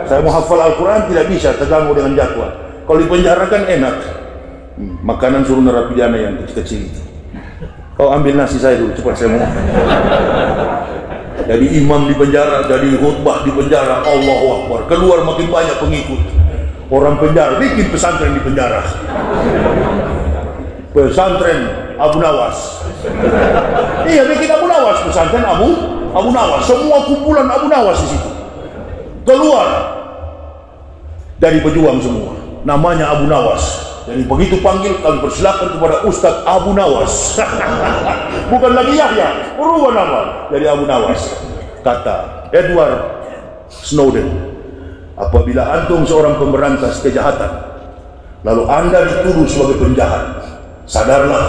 Saya mau hafal Al-Quran tidak bisa, terganggu dengan jadwal. Kalau di penjara kan enak. Makanan suruh narapidana yang kecil-kecil itu. Kau ambil nasi saya dulu, cepat saya mau. Jadi imam di penjara, jadi khutbah di penjara, Allahu Akbar. Keluar makin banyak pengikut. Orang penjara bikin pesantren di penjara. Pesantren Abu Nawas. Iya, bikin Abu Nawas, pesantren Abu Nawas. Semua kumpulan Abu Nawas di situ. Keluar dari pejuang semua. Namanya Abu Nawas. Jadi begitu panggil, kami persilakan kepada Ustadz Abu Nawas. Bukan lagi Yahya, berubah nama jadi Abu Nawas. Kata Edward Snowden, apabila antum seorang pemberantas kejahatan, lalu anda dituduh sebagai penjahat, sadarlah